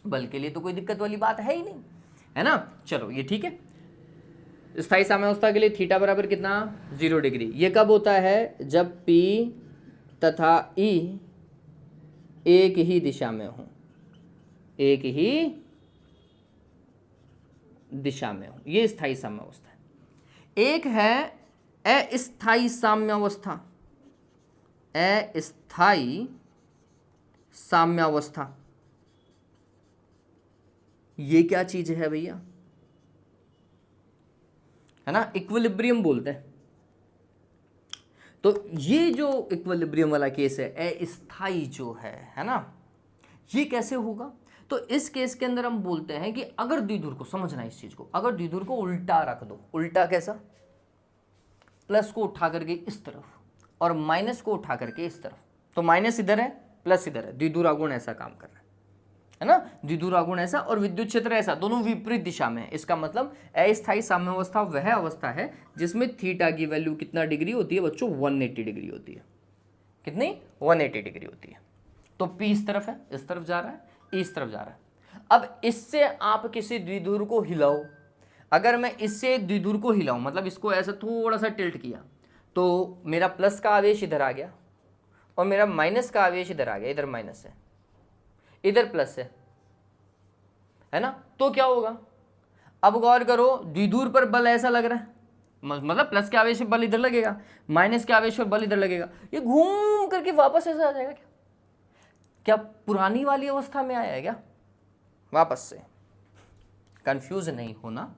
बल के लिए तो कोई दिक्कत वाली बात है ही नहीं, है ना। चलो ये ठीक है। स्थायी साम्यावस्था के लिए थीटा बराबर कितना, 0 डिग्री। ये कब होता है, जब P तथा E एक ही दिशा में हो, एक ही दिशा में हो, ये स्थायी साम्यावस्था है। एक है अस्थायी साम्यावस्था। अस्थायी साम्यावस्था ये क्या चीज है भैया, है ना, इक्विलिब्रियम बोलते हैं। तो ये जो इक्विलिब्रियम वाला केस है, अस्थायी जो है ना, ये कैसे होगा। तो इस केस के अंदर हम बोलते हैं कि अगर द्विध्रुव को, समझना इस चीज को, अगर द्विध्रुव को उल्टा रख दो, उल्टा कैसा, प्लस को उठा करके इस तरफ और माइनस को उठा करके इस तरफ, तो माइनस इधर है प्लस इधर है, द्विध्रुव आघूर्ण ऐसा काम कर रहा है ना, द्विध्रुव आघूर्ण ऐसा और विद्युत क्षेत्र ऐसा, दोनों विपरीत दिशा में है। इसका मतलब अस्थायी साम्यावस्था वह अवस्था है जिसमें थीटा की वैल्यू कितना डिग्री होती है बच्चों, 180 डिग्री होती है। कितनी, 180 डिग्री होती है। तो P इस तरफ है, इस तरफ जा रहा है, E इस तरफ जा रहा है। अब इससे आप किसी द्विध्रुव को हिलाओ, अगर मैं इससे द्विध्रुव को हिलाऊं, मतलब इसको ऐसा थोड़ा सा टिल्ट किया, तो मेरा प्लस का आवेश इधर आ गया और मेरा माइनस का आवेश इधर आ गया, इधर माइनस है इधर प्लस है ना। तो क्या होगा, अब गौर करो, द्विध्रुव पर बल ऐसा लग रहा है, मतलब प्लस के आवेश पर बल इधर लगेगा, माइनस के आवेश पर बल इधर लगेगा, ये घूम करके वापस ऐसा आ जाएगा। क्या पुरानी वाली अवस्था में आया है क्या, वापस से। कंफ्यूज नहीं होना,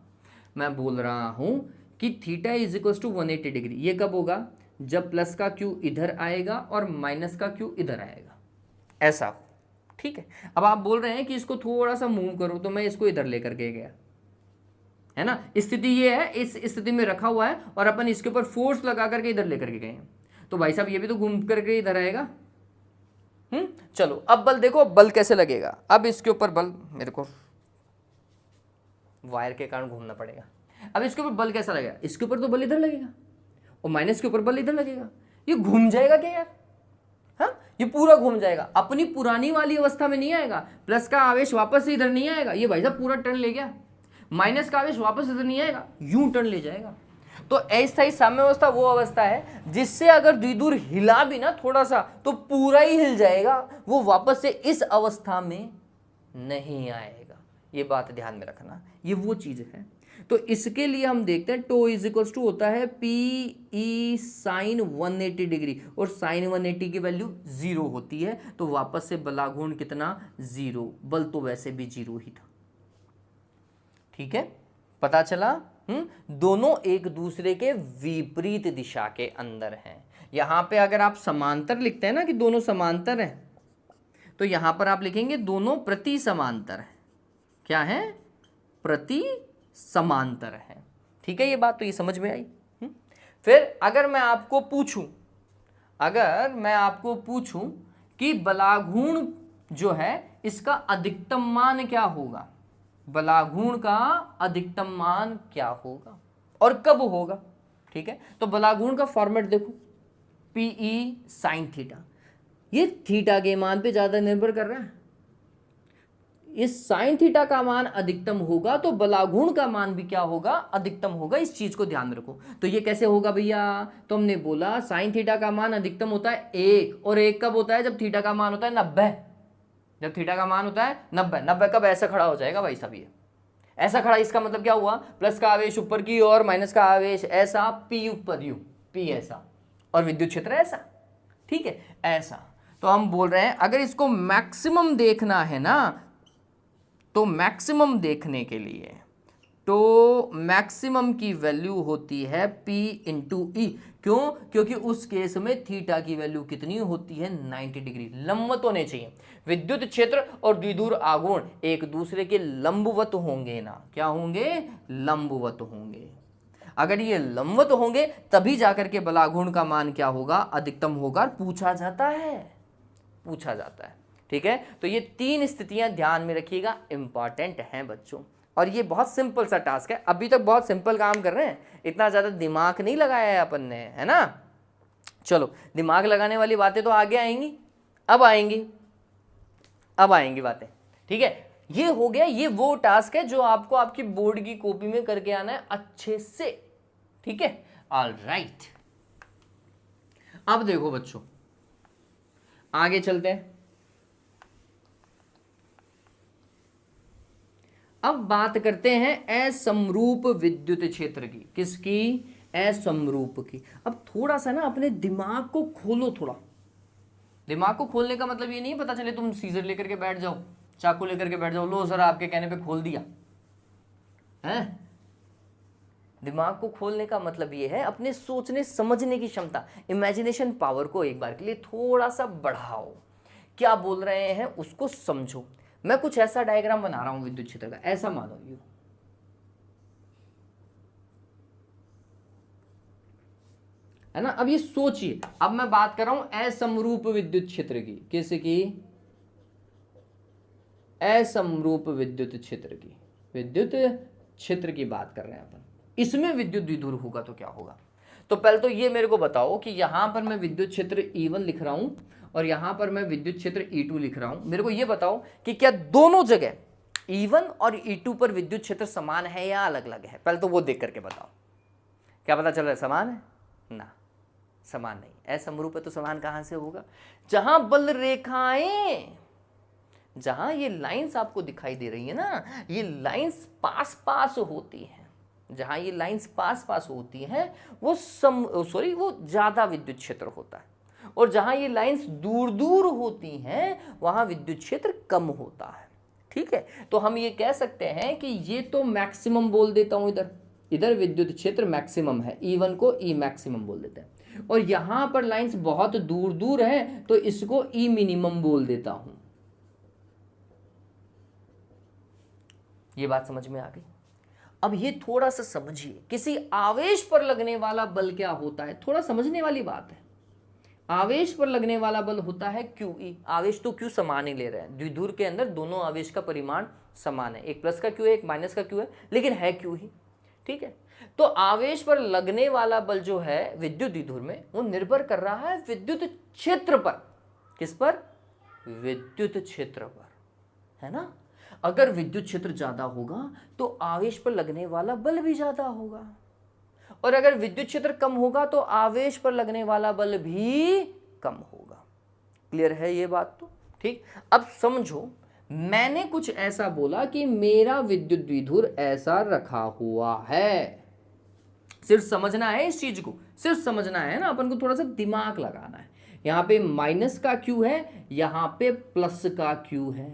मैं बोल रहा हूं कि theta is equal to 180 degree. ये कब होगा, जब प्लस का क्यू इधर आएगा और माइनस का क्यू इधर आएगा, ऐसा हो, ठीक है। अब आप बोल रहे हैं कि इसको थोड़ा सा मूव करो, तो मैं इसको इधर लेकर के गया, है ना। स्थिति ये है, इस स्थिति में रखा हुआ है और अपन इसके ऊपर फोर्स लगा करके इधर लेकर के गए हैं, तो भाई साहब ये भी तो घूम करके इधर आएगा। चलो अब बल देखो, बल कैसे लगेगा। अब इसके ऊपर बल, मेरे को वायर के कारण घूमना पड़ेगा। अब इसके ऊपर बल कैसा लगेगा, इसके ऊपर तो बल इधर लगेगा और माइनस के ऊपर बल इधर लगेगा, ये घूम जाएगा क्या यार, हाँ ये पूरा घूम जाएगा, अपनी पुरानी वाली अवस्था में नहीं आएगा। प्लस का आवेश वापस से इधर नहीं आएगा, ये भाई साहब पूरा टर्न ले गया, माइनस का आवेश वापस इधर नहीं आएगा, यूं टर्न ले जाएगा। तो अस्थायी साम्यावस्था वो अवस्था है जिससे अगर द्विध्रुव हिला भी ना थोड़ा सा तो पूरा ही हिल जाएगा, वो वापस से इस अवस्था में नहीं आएगा। ये बात ध्यान में रखना, ये वो चीज है तो इसके लिए हम देखते हैं टो इज इक्वल टू होता है पी ई साइन 180 डिग्री, और साइन 180 की वैल्यू 0 होती है, तो वापस से बलाघूर्ण कितना 0, बल तो वैसे भी 0 ही था। ठीक है, पता चला। दोनों एक दूसरे के विपरीत दिशा के अंदर हैं। यहां पे अगर आप समांतर लिखते हैं ना कि दोनों समांतर हैं, तो यहां पर आप लिखेंगे दोनों प्रति समांतर है। क्या है? प्रति समांतर है। ठीक है, ये बात तो ये समझ में आई। फिर अगर मैं आपको पूछूं कि बलाघूर्ण जो है इसका अधिकतम मान क्या होगा, बलाघूर्ण का अधिकतम मान क्या होगा और कब होगा? ठीक है, तो बलाघूर्ण का फॉर्मेट देखो, पीई साइन थीटा, ये थीटा के मान पे ज्यादा निर्भर कर रहा है। इस साइन थीटा का मान अधिकतम होगा तो बलाघूर्ण का मान भी क्या होगा? अधिकतम होगा। इस चीज को ध्यान रखो। तो ये कैसे होगा भैया? तो हमने बोला साइन थीटा का मान अधिकतम होता है 1, और 1 कब होता है? जब थीटा का मान होता है 90। जब थीटा का मान होता है 90 कब ऐसा खड़ा हो जाएगा भाई साहब? ये ऐसा खड़ा, इसका मतलब क्या हुआ? प्लस का आवेश ऊपर की और माइनस का आवेश ऐसा, पी ऊपर यू, पी ऐसा, और विद्युत क्षेत्र ऐसा। ठीक है, ऐसा। तो हम बोल रहे हैं अगर इसको मैक्सिमम देखना है ना, तो मैक्सिमम देखने के लिए तो मैक्सिमम की वैल्यू होती है P इंटू ई। क्यों? क्योंकि उस केस में थीटा की वैल्यू कितनी होती है? 90 डिग्री। लंबवत होने चाहिए। विद्युत क्षेत्र और द्विध्रुव आघूर्ण एक दूसरे के लंबवत होंगे ना। क्या होंगे? लंबवत होंगे। अगर ये लंबवत होंगे तभी जाकर के बलाघूर्ण का मान क्या होगा? अधिकतम होगा। पूछा जाता है। ठीक है, तो ये 3 स्थितियां ध्यान में रखिएगा, इंपॉर्टेंट हैं बच्चों। और ये बहुत सिंपल सा टास्क है। अभी तक बहुत सिंपल काम कर रहे हैं, इतना ज्यादा दिमाग नहीं लगाया है अपन ने, है ना। चलो, दिमाग लगाने वाली बातें तो आगे आएंगी, अब आएंगी बातें। ठीक है, ये हो गया। ये वो टास्क है जो आपको आपकी बोर्ड की कॉपी में करके आना है अच्छे से। ठीक है, ऑलराइट। अब देखो बच्चों, आगे चलते हैं। अब बात करते हैं असमरूप विद्युत क्षेत्र की। किसकी? असमरूप की। अब थोड़ा सा ना अपने दिमाग को खोलो। थोड़ा दिमाग को खोलने का मतलब ये नहीं पता चले तुम सीजर लेकर के बैठ जाओ, चाकू लेकर के बैठ जाओ, लो जरा आपके कहने पे खोल दिया है। दिमाग को खोलने का मतलब ये है अपने सोचने समझने की क्षमता, इमेजिनेशन पावर को एक बार के लिए थोड़ा सा बढ़ाओ। क्या बोल रहे हैं उसको समझो। मैं कुछ ऐसा डायग्राम बना रहा हूं विद्युत क्षेत्र का, ऐसा मानो यू, है ना। अब ये सोचिए, अब मैं बात कर रहा हूं असमरूप विद्युत क्षेत्र की। किसकी? असमरूप विद्युत क्षेत्र की। विद्युत क्षेत्र की बात कर रहे हैं अपन। इसमें विद्युत द्विध्रुव होगा तो क्या होगा? तो पहले तो ये मेरे को बताओ कि यहां पर मैं विद्युत क्षेत्र E1 लिख रहा हूं और यहां पर मैं विद्युत क्षेत्र E2 लिख रहा हूं। मेरे को ये बताओ कि क्या दोनों जगह E1 और E2 पर विद्युत क्षेत्र समान है या अलग अलग है? पहले तो वो देख करके बताओ। क्या पता चल रहा है? समान है ना, समान नहीं। असमरूप है तो समान कहां से होगा? जहां बल रेखाएं, जहां ये लाइंस आपको दिखाई दे रही है ना, ये लाइंस पास पास होती हैं, जहां ये लाइंस पास पास होती हैं वो वो ज्यादा विद्युत क्षेत्र होता है, और जहां ये लाइंस दूर दूर होती हैं वहां विद्युत क्षेत्र कम होता है। ठीक है, तो हम ये कह सकते हैं कि ये तो मैक्सिमम बोल देता हूं, इधर विद्युत क्षेत्र मैक्सिमम है, E1 को E मैक्सिमम बोल देते हैं, और यहां पर लाइंस बहुत दूर दूर हैं तो इसको E मिनिमम बोल देता हूं। ये बात समझ में आ गई? अब ये थोड़ा सा समझिए, किसी आवेश पर लगने वाला बल क्या होता है? थोड़ा समझने वाली बात है। आवेश पर लगने वाला बल होता है QE। आवेश तो Q समान ही ले रहे हैं, द्विध्रुव के अंदर दोनों आवेश का परिमाण समान है, एक प्लस का Q है एक माइनस का Q है, लेकिन है Q ही। ठीक है, तो आवेश पर लगने वाला बल जो है विद्युत द्विध्रुव में वो निर्भर कर रहा है विद्युत क्षेत्र पर। किस पर? विद्युत क्षेत्र पर, है ना। अगर विद्युत क्षेत्र ज्यादा होगा तो आवेश पर लगने वाला बल भी ज्यादा होगा, और अगर विद्युत क्षेत्र कम होगा तो आवेश पर लगने वाला बल भी कम होगा। क्लियर है ये बात? तो ठीक, अब समझो, मैंने कुछ ऐसा बोला कि मेरा विद्युत द्विध्रुव ऐसा रखा हुआ है। सिर्फ समझना है इस चीज को, सिर्फ समझना है ना, अपन को थोड़ा सा दिमाग लगाना है। यहां पे माइनस का क्यू है, यहां पे प्लस का क्यू है।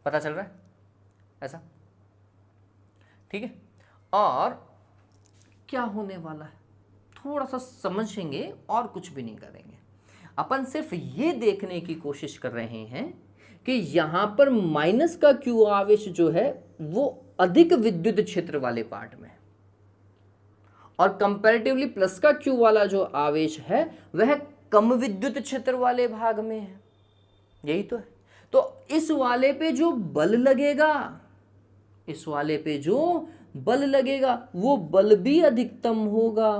पता चल रहा है ऐसा? ठीक है। और क्या होने वाला है थोड़ा सा समझेंगे और कुछ भी नहीं करेंगे। अपन सिर्फ ये देखने की कोशिश कर रहे हैं कि यहां पर माइनस का क्यू आवेश जो है वो अधिक विद्युत क्षेत्र वाले पार्ट में है और कंपैरेटिवली प्लस का क्यू वाला जो आवेश है वह कम विद्युत क्षेत्र वाले भाग में है। यही तो है। तो इस वाले पे जो बल लगेगा, इस वाले पे जो बल लगेगा वो बल भी अधिकतम होगा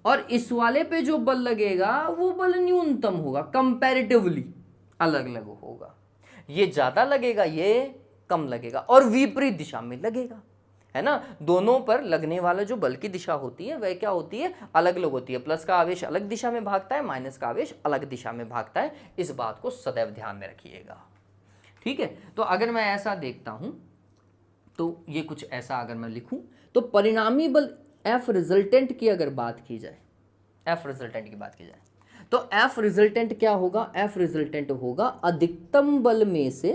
और इस वाले पे जो बल लगेगा वो बल न्यूनतम होगा, कंपैरेटिवली अलग अलग होगा। ये ज्यादा लगेगा, ये कम लगेगा और विपरीत दिशा में लगेगा, है ना। दोनों पर लगने वाला जो बल की दिशा होती है वह क्या होती है, अलग अलग होती है। प्लस का आवेश अलग दिशा में भागता है, माइनस का आवेश अलग दिशा में भागता है। इस बात को सदैव ध्यान में रखिएगा, ठीक है। तो अगर मैं ऐसा देखता हूं तो ये कुछ ऐसा अगर मैं लिखूं तो परिणामी बल एफ रिजल्टेंट की अगर बात की जाए, एफ रिजल्टेंट की बात की जाए तो एफ रिजल्टेंट क्या होगा, एफ रिजल्टेंट होगा अधिकतम बल में से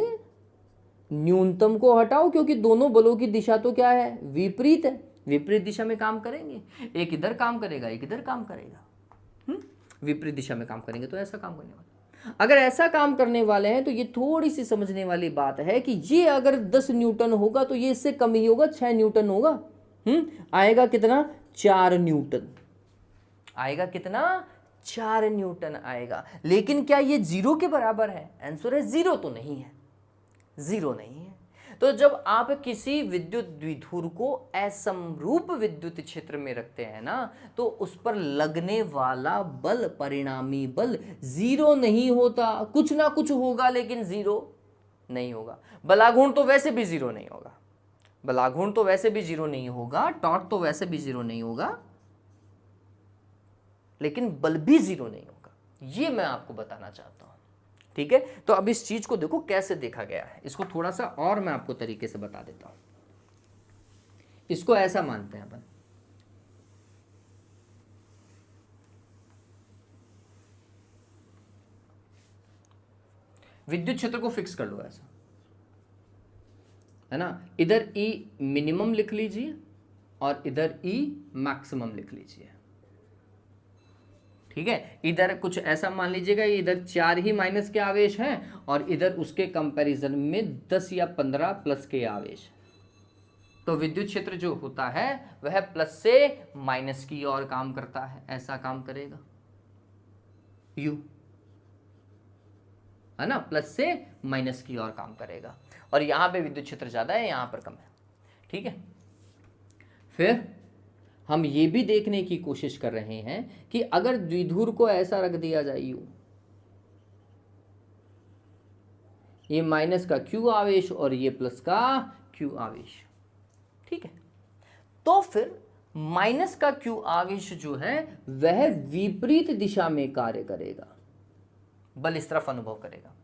न्यूनतम को हटाओ, क्योंकि दोनों बलों की दिशा तो क्या है, विपरीत है, विपरीत दिशा में काम करेंगे। एक इधर काम करेगा, एक इधर काम करेगा, विपरीत दिशा में काम करेंगे तो ऐसा काम करने वाला। अगर ऐसा काम करने वाले हैं तो ये थोड़ी सी समझने वाली बात है कि ये अगर 10 न्यूटन होगा तो ये इससे कम ही होगा, 6 न्यूटन होगा। आएगा कितना, 4 न्यूटन आएगा, कितना, 4 न्यूटन आएगा। लेकिन क्या ये 0 के बराबर है? आंसर है 0 तो नहीं है, 0 नहीं है। तो जब आप किसी विद्युत द्विध्रुव को असमरूप विद्युत क्षेत्र में रखते हैं ना तो उस पर लगने वाला बल, परिणामी बल 0 नहीं होता, कुछ ना कुछ होगा लेकिन 0 नहीं होगा। बलाघूर्ण तो वैसे भी 0 नहीं होगा, बलाघूर्ण तो वैसे भी 0 नहीं होगा, टॉर्क तो वैसे भी 0 नहीं होगा, लेकिन बल भी 0 नहीं होगा। ये मैं आपको बताना चाहता हूं, ठीक है। तो अब इस चीज को देखो कैसे देखा गया है, इसको थोड़ा सा और मैं आपको तरीके से बता देता हूं। इसको ऐसा मानते हैं अपन, विद्युत क्षेत्र को फिक्स कर लो ऐसा, है ना। इधर E मिनिमम लिख लीजिए और इधर E मैक्सिमम लिख लीजिए, ठीक है। इधर कुछ ऐसा मान लीजिएगा, इधर 4 ही माइनस के आवेश हैं और इधर उसके कंपैरिजन में 10 या 15 प्लस के आवेश। तो विद्युत क्षेत्र जो होता है वह प्लस से माइनस की ओर काम करता है, ऐसा काम करेगा यू, है ना, प्लस से माइनस की ओर काम करेगा। और यहां पे विद्युत क्षेत्र ज्यादा है, यहां पर कम है, ठीक है। फिर हम ये भी देखने की कोशिश कर रहे हैं कि अगर द्विध्रुव को ऐसा रख दिया जाए यू, ये माइनस का क्यू आवेश और ये प्लस का क्यू आवेश, ठीक है। तो फिर माइनस का क्यू आवेश जो है वह विपरीत दिशा में कार्य करेगा, बल इस तरफ अनुभव करेगा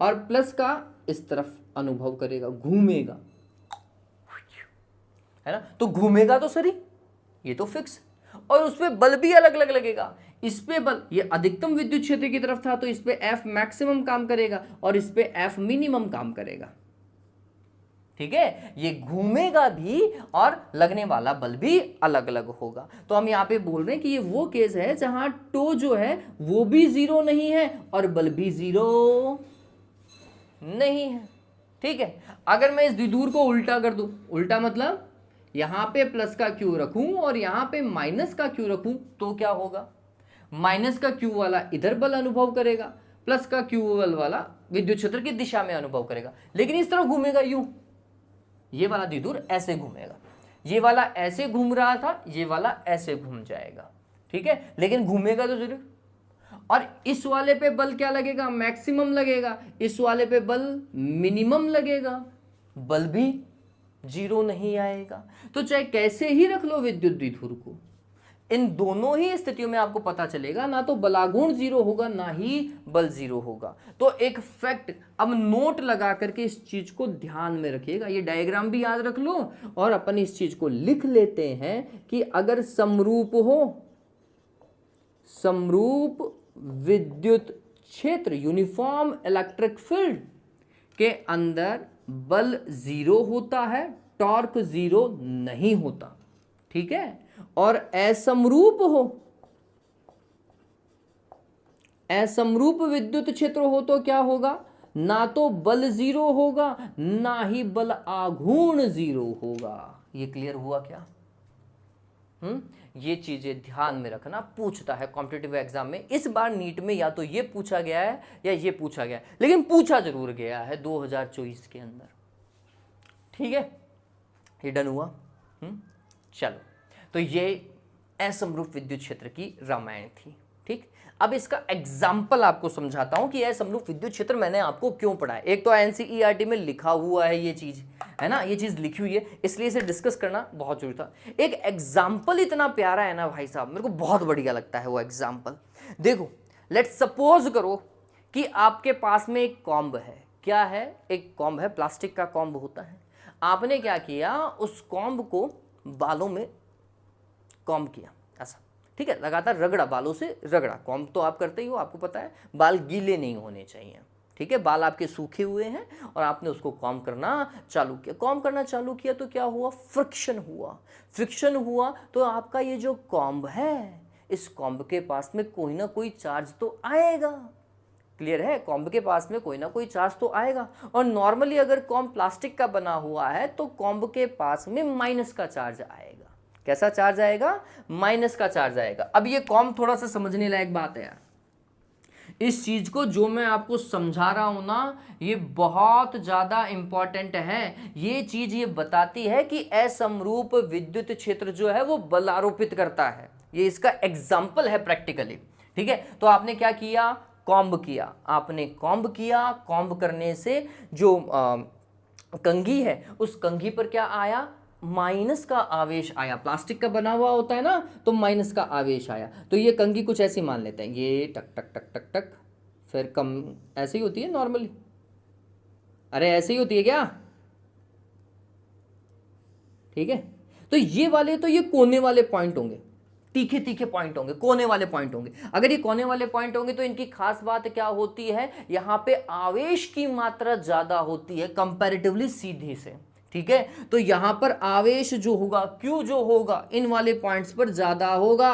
और प्लस का इस तरफ अनुभव करेगा, घूमेगा, है ना। तो घूमेगा तो सही, ये तो फिक्स, और उस पे बल भी अलग अलग लगेगा। इस पे बल, ये अधिकतम विद्युत क्षेत्र की तरफ था तो इस पे एफ मैक्सिमम काम करेगा और इस पे एफ मिनिमम काम करेगा, ठीक है। ये घूमेगा भी और लगने वाला बल भी अलग अलग होगा। तो हम यहां पे बोल रहे हैं कि ये वो केस है जहां टो जो है वो भी 0 नहीं है और बल भी 0 नहीं है, ठीक है। अगर मैं इस द्विध्रुव को उल्टा कर दूं, उल्टा मतलब यहां पे प्लस का क्यू रखूं और यहां पे माइनस का क्यू रखूं तो क्या होगा, माइनस का क्यू वाला इधर बल अनुभव करेगा, प्लस का क्यू वाला विद्युत क्षेत्र की दिशा में अनुभव करेगा, लेकिन इस तरह घूमेगा यूं, ये वाला द्विध्रुव ऐसे घूमेगा, ये वाला ऐसे घूम रहा था, ये वाला ऐसे घूम जाएगा, ठीक है, लेकिन घूमेगा तो जरूर। और इस वाले पे बल क्या लगेगा, मैक्सिमम लगेगा, इस वाले पे बल मिनिमम लगेगा, बल भी 0 नहीं आएगा। तो चाहे कैसे ही रख लो विद्युत द्विध्रुव को, इन दोनों ही स्थितियों में आपको पता चलेगा ना तो बलागुण जीरो होगा ना ही बल जीरो होगा। तो एक फैक्ट अब नोट लगा करके इस चीज को ध्यान में रखिएगा, ये डायग्राम भी याद रख लो और अपन इस चीज को लिख लेते हैं कि अगर समरूप हो, समरूप विद्युत क्षेत्र यूनिफॉर्म इलेक्ट्रिक फील्ड के अंदर बल जीरो होता है, टॉर्क जीरो नहीं होता, ठीक है। और असमरूप हो, असमरूप विद्युत क्षेत्र हो तो क्या होगा, ना तो बल जीरो होगा ना ही बल आघूर्ण जीरो होगा। ये क्लियर हुआ क्या? ये चीजें ध्यान में रखना, पूछता है कॉम्पिटिटिव एग्जाम में। इस बार नीट में या तो ये पूछा गया है या ये पूछा गया है, लेकिन पूछा जरूर गया है 2024 के अंदर, ठीक है। ये डन हुआ। चलो, तो ये असमरूप विद्युत क्षेत्र की रामायण थी, ठीक। अब इसका एग्जाम्पल आपको समझाता हूं कि असमरूप विद्युत क्षेत्र मैंने आपको क्यों पढ़ाया। एक तो एनसीईआरटी में लिखा हुआ है ये चीज, है ना, ये चीज लिखी हुई है, इसलिए इसे डिस्कस करना बहुत जरूरी था। एक एग्जाम्पल इतना प्यारा है ना भाई साहब, मेरे को बहुत बढ़िया लगता है वो एग्जाम्पल। देखो, लेट्स सपोज करो कि आपके पास में एक कॉम्ब है। क्या है? एक कॉम्ब है, प्लास्टिक का कॉम्ब होता है। आपने क्या किया, उस कॉम्ब को बालों में कॉम्ब किया ऐसा, ठीक है, लगातार रगड़ा, बालों से रगड़ा। कॉम्ब तो आप करते ही हो, आपको पता है बाल गीले नहीं होने चाहिए, ठीक है। बाल आपके सूखे हुए हैं और आपने उसको कॉम्ब करना चालू किया। कॉम्ब करना चालू किया तो क्या हुआ, फ्रिक्शन हुआ। फ्रिक्शन हुआ तो आपका ये जो कॉम्ब है, इस कॉम्ब के पास में कोई ना कोई चार्ज तो आएगा। क्लियर है? कॉम्ब के पास में कोई ना कोई चार्ज तो आएगा। और नॉर्मली अगर कॉम्ब प्लास्टिक का बना हुआ है तो कॉम्ब के पास में माइनस का चार्ज आएगा। कैसा चार्ज आएगा? माइनस का चार्ज आएगा। अब ये कॉम्ब थोड़ा सा समझने लायक बात है यार। इस चीज को जो मैं आपको समझा रहा हूं ना, ये बहुत ज्यादा इंपॉर्टेंट है। ये चीज ये बताती है कि असमरूप विद्युत क्षेत्र जो है वो बल आरोपित करता है। ये इसका एग्जाम्पल है प्रैक्टिकली, ठीक है। तो आपने क्या किया, कॉम्ब किया। आपने कॉम्ब किया, कॉम्ब करने से जो कंघी है, उस कंघी पर क्या आया, माइनस का आवेश आया। प्लास्टिक का बना हुआ होता है ना, तो माइनस का आवेश आया। तो ये कंघी कुछ ऐसी मान लेते हैं, ये टक टक टक टक टक, फिर कम ऐसे ही होती है नॉर्मली। अरे ऐसे ही होती है क्या? ठीक है। तो ये वाले, तो ये कोने वाले पॉइंट होंगे, तीखे तीखे पॉइंट होंगे, कोने वाले पॉइंट होंगे। अगर ये कोने वाले पॉइंट होंगे तो इनकी खास बात क्या होती है, यहां पे आवेश की मात्रा ज्यादा होती है कंपैरेटिवली सीधे से, ठीक है। तो यहां पर आवेश जो होगा, Q जो होगा, इन वाले पॉइंट्स पर ज्यादा होगा,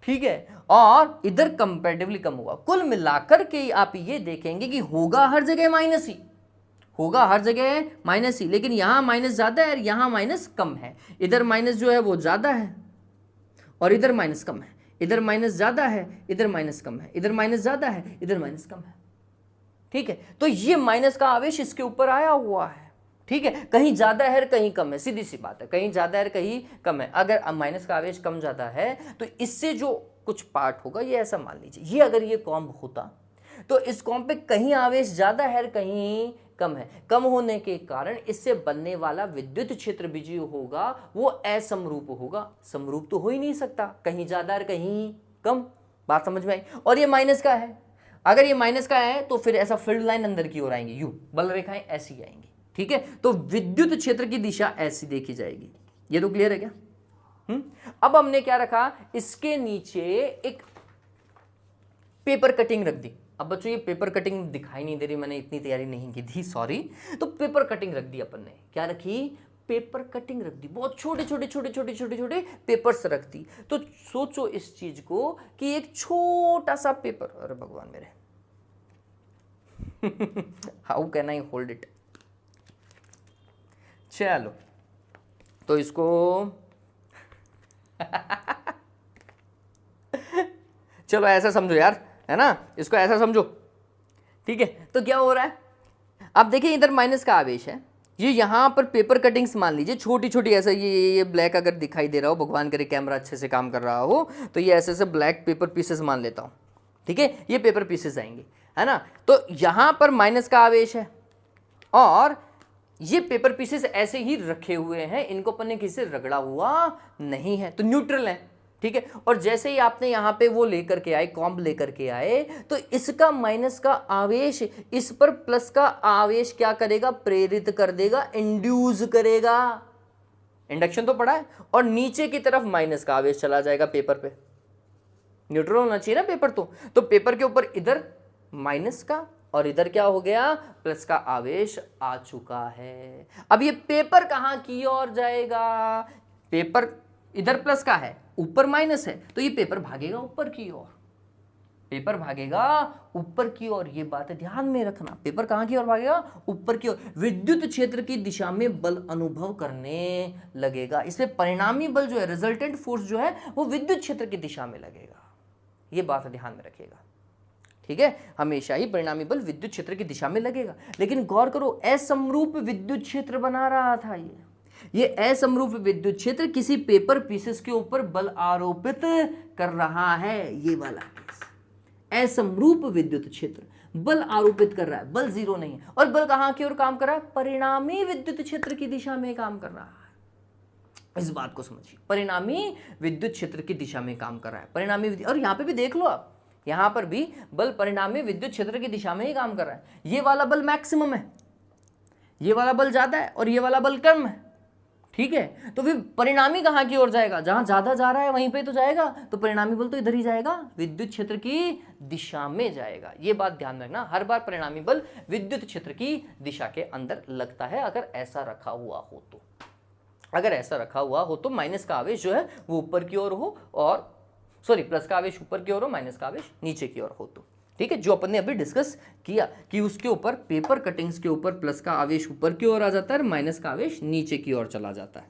ठीक है, और इधर कंपैरेटिवली कम होगा। कुल मिलाकर के आप ये देखेंगे कि होगा हर जगह माइनस ही, होगा हर जगह माइनस ही, लेकिन यहां माइनस ज्यादा है, यहां माइनस कम है। इधर माइनस जो है वो ज्यादा है और इधर माइनस कम है। इधर माइनस ज्यादा है, इधर माइनस कम है। इधर माइनस ज्यादा है, इधर माइनस कम है, ठीक है। तो ये माइनस का आवेश इसके ऊपर आया हुआ है, ठीक है। कहीं ज्यादा है कहीं कम है, सीधी सी बात है, कहीं ज्यादा है कहीं कम है। अगर माइनस का आवेश कम ज्यादा है तो इससे जो कुछ पार्ट होगा, ये ऐसा मान लीजिए, ये अगर ये कॉम्ब होता तो इस कॉम्ब पे कहीं आवेश ज्यादा है कहीं कम है। कम होने के कारण इससे बनने वाला विद्युत क्षेत्र भी जो होगा वो असमरूप होगा। समरूप तो हो ही नहीं सकता, कहीं ज्यादा और कहीं कम। बात समझ में आई? और ये माइनस का है, अगर ये माइनस का है तो फिर ऐसा फील्ड लाइन अंदर की ओर आएंगी, यू बल रेखाएं ऐसी आएंगी, ठीक है। तो विद्युत क्षेत्र की दिशा ऐसी देखी जाएगी। ये तो क्लियर है क्या? अब हमने क्या रखा, इसके नीचे एक पेपर कटिंग रख दी। अब बच्चों ये पेपर कटिंग दिखाई नहीं दे रही, मैंने इतनी तैयारी नहीं की थी, सॉरी। तो पेपर कटिंग रख दी अपन ने। क्या रखी? पेपर कटिंग रख दी। बहुत छोटे छोटे छोटे छोटे छोटे छोटे पेपर्स रख दी। तो सोचो इस चीज को कि एक छोटा सा पेपर, अरे भगवान मेरे, how can I hold it. चलो तो इसको चलो ऐसा समझो यार, है ना, इसको ऐसा समझो, ठीक है। तो क्या हो रहा है, अब देखिए इधर माइनस का आवेश है, ये यहां पर पेपर कटिंग्स मान लीजिए छोटी छोटी, ऐसा ये ब्लैक अगर दिखाई दे रहा हो, भगवान करे कैमरा अच्छे से काम कर रहा हो, तो ये ऐसे ब्लैक पेपर पीसेस मान लेता हूं, ठीक है। ये पेपर पीसेस आएंगे, है ना। तो यहां पर माइनस का आवेश है और ये पेपर पीसेस ऐसे ही रखे हुए हैं, इनको अपन ने किसी से रगड़ा हुआ नहीं है, तो न्यूट्रल है, ठीक है। और जैसे ही आपने यहां पे वो लेकर के आए, कॉम्ब लेकर के आए, तो इसका माइनस का आवेश इस पर प्लस का आवेश क्या करेगा, प्रेरित कर देगा, इंड्यूस करेगा। इंडक्शन तो पढ़ा है। और नीचे की तरफ माइनस का आवेश चला जाएगा पेपर पे, न्यूट्रल होना चाहिए ना पेपर, तो पेपर के ऊपर इधर माइनस का और इधर क्या हो गया, प्लस का आवेश आ चुका है। अब ये पेपर कहां की ओर जाएगा, पेपर इधर प्लस का है, ऊपर माइनस है, तो ये पेपर भागेगा ऊपर की ओर, पेपर भागेगा ऊपर की ओर। ये बात ध्यान में रखना, पेपर कहां की ओर भागेगा, ऊपर की ओर। विद्युत क्षेत्र की दिशा में बल अनुभव करने लगेगा, इसमें परिणामी बल जो है, रिजल्टेंट फोर्स जो है, वो विद्युत क्षेत्र की दिशा में लगेगा। ये बात ध्यान में रखिएगा, ठीक है। हमेशा ही परिणामी बल विद्युत क्षेत्र की दिशा में लगेगा। लेकिन गौर करो, असमरूप विद्युत क्षेत्र बना रहा था ये असमरूप विद्युत क्षेत्र किसी पेपर पीसेस के ऊपर बल आरोपित कर रहा है। ये वाला केस, असमरूप विद्युत क्षेत्र बल आरोपित कर रहा है, बल जीरो नहीं है। और बल कहां की ओर काम कर रहा है, परिणामी विद्युत क्षेत्र की दिशा में काम कर रहा है। इस बात को समझिए, परिणामी विद्युत क्षेत्र की दिशा में काम कर रहा है, परिणामी। और यहां पे भी देख लो आप, यहां पर भी बल परिणामी विद्युत क्षेत्र की दिशा में ही काम कर रहा है। ये वाला बल मैक्सिमम है, ये वाला बल ज्यादा है, और ये वाला बल कम है, ठीक है। तो फिर परिणामी कहां की ओर जाएगा, जहां ज्यादा जा रहा है वहीं पे तो जाएगा, तो परिणामी बल तो इधर ही जाएगा, विद्युत क्षेत्र की दिशा में जाएगा। ये बात ध्यान रखना, हर बार परिणामी बल विद्युत क्षेत्र की दिशा के अंदर लगता है, अगर ऐसा रखा हुआ हो तो। अगर ऐसा रखा हुआ हो तो माइनस का आवेश जो है वो ऊपर की ओर हो, और सॉरी प्लस का आवेश ऊपर की ओर हो, माइनस का आवेश नीचे की ओर हो तो, ठीक है। जो अपन ने अभी डिस्कस किया कि उसके ऊपर पेपर कटिंग्स के ऊपर प्लस का आवेश ऊपर की ओर आ जाता है, माइनस का आवेश नीचे की ओर चला जाता है,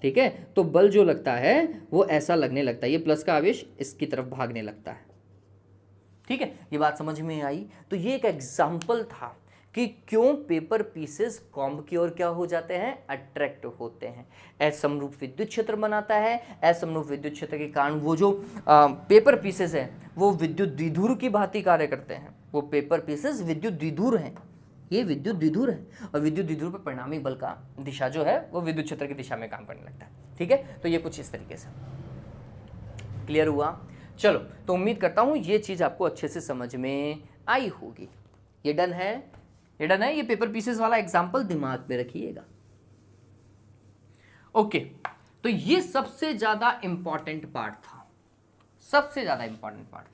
ठीक है। तो बल जो लगता है वो ऐसा लगने लगता है, ये प्लस का आवेश इसकी तरफ भागने लगता है, ठीक है। ये बात समझ में आई। तो ये एक एग्जाम्पल था कि क्यों पेपर पीसेस कॉम्ब की ओर क्या हो जाते हैं, अट्रैक्ट होते हैं। असमरूप विद्युत क्षेत्र बनाता है, असमरूप विद्युत क्षेत्र के कारण वो जो पेपर पीसेस हैं वो विद्युत द्विध्रुव की भांति कार्य करते हैं। वो पेपर पीसेस विद्युत द्विध्रुव हैं, ये विद्युत द्विध्रुव है, और विद्युत द्विध्रुव पर परिणामी बल का दिशा जो है वो विद्युत क्षेत्र की दिशा में काम करने लगता है, ठीक है। तो ये कुछ इस तरीके से क्लियर हुआ। चलो, तो उम्मीद करता हूं ये चीज आपको अच्छे से समझ में आई होगी। ये डन है, ये डन है। ये पेपर पीसेस वाला एग्जांपल दिमाग में रखिएगा, ओके। तो ये सबसे ज्यादा इंपॉर्टेंट पार्ट था, सबसे ज्यादा इंपॉर्टेंट पार्ट था।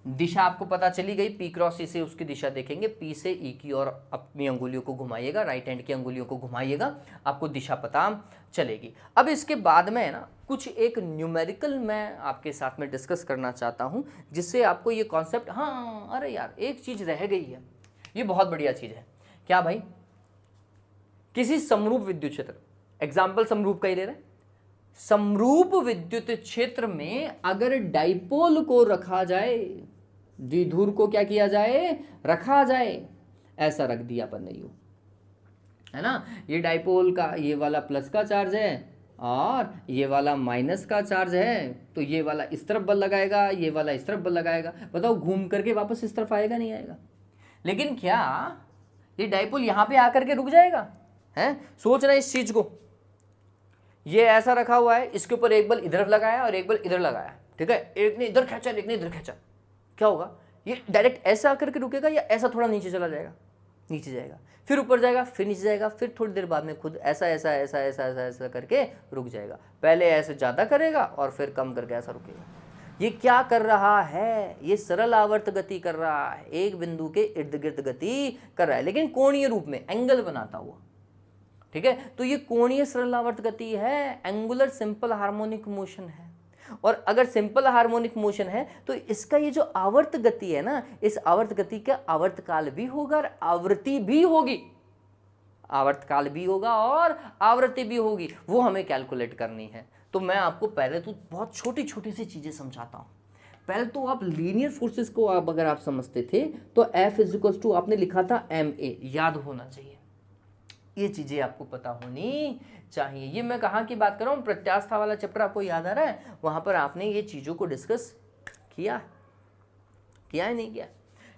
दिशा आपको पता चली गई, पी क्रॉस ई से उसकी दिशा देखेंगे, पी से ई की ओर अपनी अंगुलियों को घुमाइएगा, राइट हैंड की अंगुलियों को घुमाइएगा, आपको दिशा पता चलेगी। अब इसके बाद में ना कुछ एक न्यूमेरिकल मैं आपके साथ में डिस्कस करना चाहता हूं, जिससे आपको ये कॉन्सेप्ट, हाँ अरे यार एक चीज रह गई है, ये बहुत बढ़िया चीज है। क्या भाई, किसी समरूप विद्युत क्षेत्र, एग्जाम्पल समरूप का ही ले रहे हैं, समरूप विद्युत क्षेत्र में अगर डाइपोल को रखा जाए, द्विध्रुव को क्या किया जाए, रखा जाए, ऐसा रख दिया अपन ने, यू है ना। ये डाइपोल का ये वाला प्लस का चार्ज है और ये वाला माइनस का चार्ज है, तो ये वाला इस तरफ बल लगाएगा, ये वाला इस तरफ बल लगाएगा। बताओ घूम करके वापस इस तरफ आएगा, नहीं आएगा। लेकिन क्या ये डाइपोल यहां पे आकर के रुक जाएगा, है? सोच रहे इस चीज को, ये ऐसा रखा हुआ है, इसके ऊपर एक बल इधर लगाया और एक बल इधर लगाया, ठीक है। एक ने इधर खींचा, एक ने इधर खींचा, क्या होगा, ये डायरेक्ट ऐसा आकर के रुकेगा या ऐसा थोड़ा नीचे चला जाएगा, नीचे जाएगा, फिर ऊपर जाएगा, फिर नीचे जाएगा, फिर थोड़ी देर बाद में खुद ऐसा ऐसा ऐसा ऐसा ऐसा ऐसा करके रुक जाएगा। पहले ऐसे ज़्यादा करेगा और फिर कम करके ऐसा रुकेगा। ये क्या कर रहा है, ये सरल आवर्त गति कर रहा है, एक बिंदु के इर्द गिर्द गति कर रहा है, लेकिन कोणीय रूप में, एंगल बनाता हुआ, ठीक है। तो ये कोणीय सरल आवर्त गति है, एंगुलर सिंपल हार्मोनिक मोशन है। और अगर सिंपल हार्मोनिक मोशन है तो इसका ये जो आवर्त गति है ना, इस आवर्त गति का आवर्तकाल भी होगा और आवृत्ति भी होगी, आवर्तकाल भी होगा और आवृत्ति भी होगी, वो हमें कैलकुलेट करनी है। तो मैं आपको पहले तो बहुत छोटी छोटी सी चीजें समझाता हूँ। पहले तो आप लीनियर फोर्सेस को अगर आप समझते थे तो F इज इक्वल टू आपने लिखा था ma, याद होना चाहिए। ये चीजें आपको पता होनी चाहिए। ये मैं कहाँ की बात कर रहा हूँ, प्रत्यास्था वाला चैप्टर आपको याद आ रहा है, वहां पर आपने ये चीजों को डिस्कस किया है नहीं किया?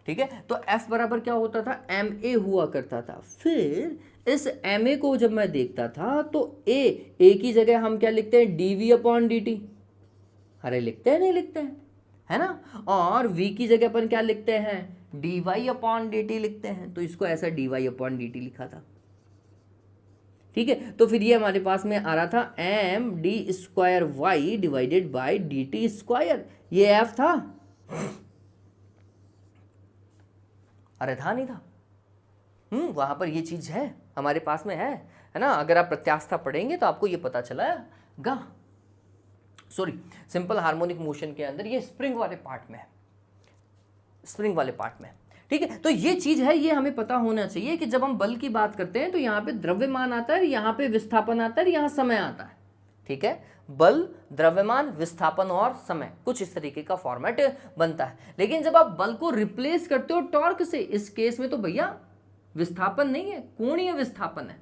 ठीक है, तो F बराबर क्या होता था, ma हुआ करता था। फिर इस ma को जब मैं देखता था तो a की जगह हम क्या लिखते हैं, dv/dt। अरे लिखते हैं नहीं लिखते हैं, है ना। और v की जगह पर क्या लिखते हैं, dy/dt लिखते हैं। तो इसको ऐसा dy/dt लिखा था। ठीक है, तो फिर ये हमारे पास में आ रहा था md² डिवाइडेड बाई dt²। ये f था, अरे था नहीं था? वहां पर ये चीज है हमारे पास में है ना। अगर आप प्रत्यास्था पढ़ेंगे तो आपको ये पता चलागा। सॉरी, सिंपल हार्मोनिक मोशन के अंदर ये स्प्रिंग वाले पार्ट में है, स्प्रिंग वाले पार्ट में। ठीक है, तो ये चीज है, ये हमें पता होना चाहिए कि जब हम बल की बात करते हैं तो यहाँ पे द्रव्यमान आता है, यहाँ पे विस्थापन आता है, यहाँ समय आता है। ठीक है, बल, द्रव्यमान, विस्थापन और समय, कुछ इस तरीके का फॉर्मेट बनता है। लेकिन जब आप बल को रिप्लेस करते हो टॉर्क से, इस केस में तो भैया विस्थापन नहीं है, कोणीय विस्थापन है।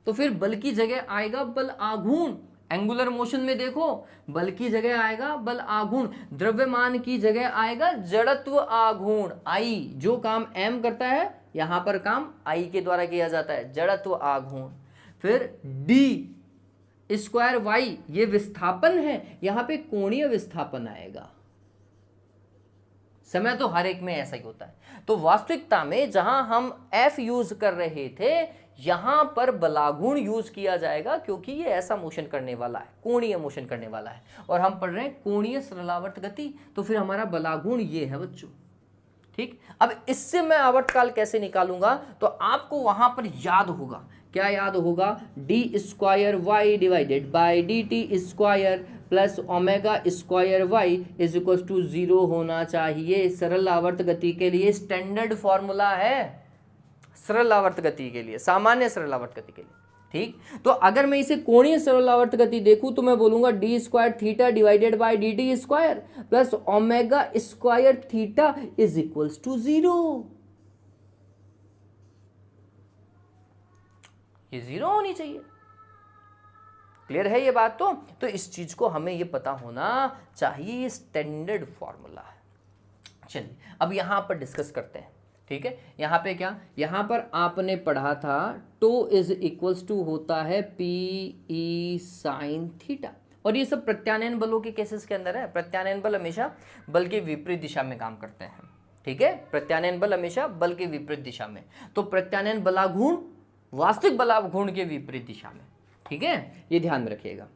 तो फिर बल की जगह आएगा बल आघूर्ण। एंगुलर मोशन में देखो, बल की जगह आएगा बल आघूर्ण, द्रव्यमान की जगह आएगा जड़त्व आघूर्ण। आई जो काम m करता है, यहां पर काम I के द्वारा किया जाता है, जड़त्व आघूर्ण। फिर d²y ये विस्थापन है, यहां पे कोणीय विस्थापन आएगा। समय तो हर एक में ऐसा ही होता है। तो वास्तविकता में जहां हम F यूज कर रहे थे, यहां पर बलागुण यूज किया जाएगा, क्योंकि ये ऐसा मोशन करने वाला है, कोणीय मोशन करने वाला है, और हम पढ़ रहे हैं कोणीय सरलावर्त गति। तो फिर हमारा बलागुण ये है बच्चों। ठीक, अब इससे मैं आवर्तकाल कैसे निकालूंगा, तो आपको वहां पर याद होगा, क्या याद होगा, d² divided by dt² plus ω² is equal to 0 होना चाहिए। सरल आवर्त गति के लिए स्टैंडर्ड फॉर्मूला है, सरल आवर्त गति के लिए, सामान्य सरल आवर्त गति के लिए। ठीक, तो अगर मैं इसे कोणीय सरल आवर्त गति देखूं तो मैं बोलूंगा d² divided by dt² plus ω² is equal to 0। ये 0 होनी चाहिए। क्लियर है ये बात? तो इस चीज को हमें ये पता होना चाहिए, ये स्टैंडर्ड फॉर्मूला है। चलिए अब यहां पर डिस्कस करते हैं। ठीक है, यहां पे क्या, यहां पर आपने पढ़ा था टो इज इक्वल्स टू होता है PE sin थीटा, और ये सब प्रत्यानयन बलों के केसेस के अंदर है। प्रत्यानयन बल हमेशा बल के विपरीत दिशा में काम करते हैं। ठीक है, प्रत्यानयन बल हमेशा बल के विपरीत दिशा में, तो प्रत्यानयन बलाघूर्ण वास्तविक बलाघूर्ण के विपरीत दिशा में। ठीक है, ये ध्यान में रखिएगा।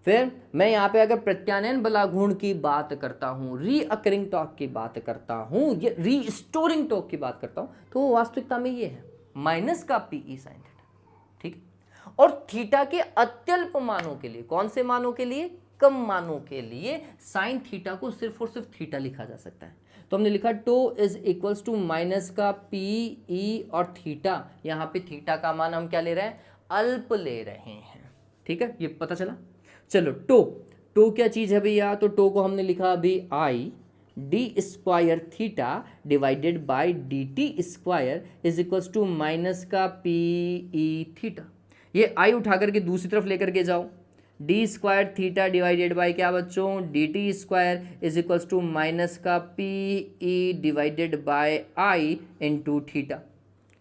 फिर मैं यहाँ पे अगर प्रत्यानयन बलाघूर्ण की बात करता हूँ, रीअकरिंग टॉर्क की बात करता हूँ, ये रीस्टोरिंग टॉर्क की बात करता हूँ, तो वो वास्तविकता में ये है माइनस का PE sin थीटा। ठीक, और थीटा के अत्यल्प मानों के लिए, कौन से मानों के लिए, कम मानों के लिए साइन थीटा को सिर्फ और सिर्फ थीटा लिखा जा सकता है। तो हमने लिखा tau is equals to minus का PE और थीटा, यहाँ पे थीटा का मान हम क्या ले रहे हैं, अल्प ले रहे हैं। ठीक है, ये पता चला। चलो टो क्या चीज है भैया, तो टो को हमने लिखा अभी I d² theta divided by dt² is equals to minus का PE थीटा। ये I उठा करके दूसरी तरफ लेकर के जाओ, d² थीटा डिवाइडेड बाई क्या बच्चों, dt² is equals to minus का PE divided by I into theta.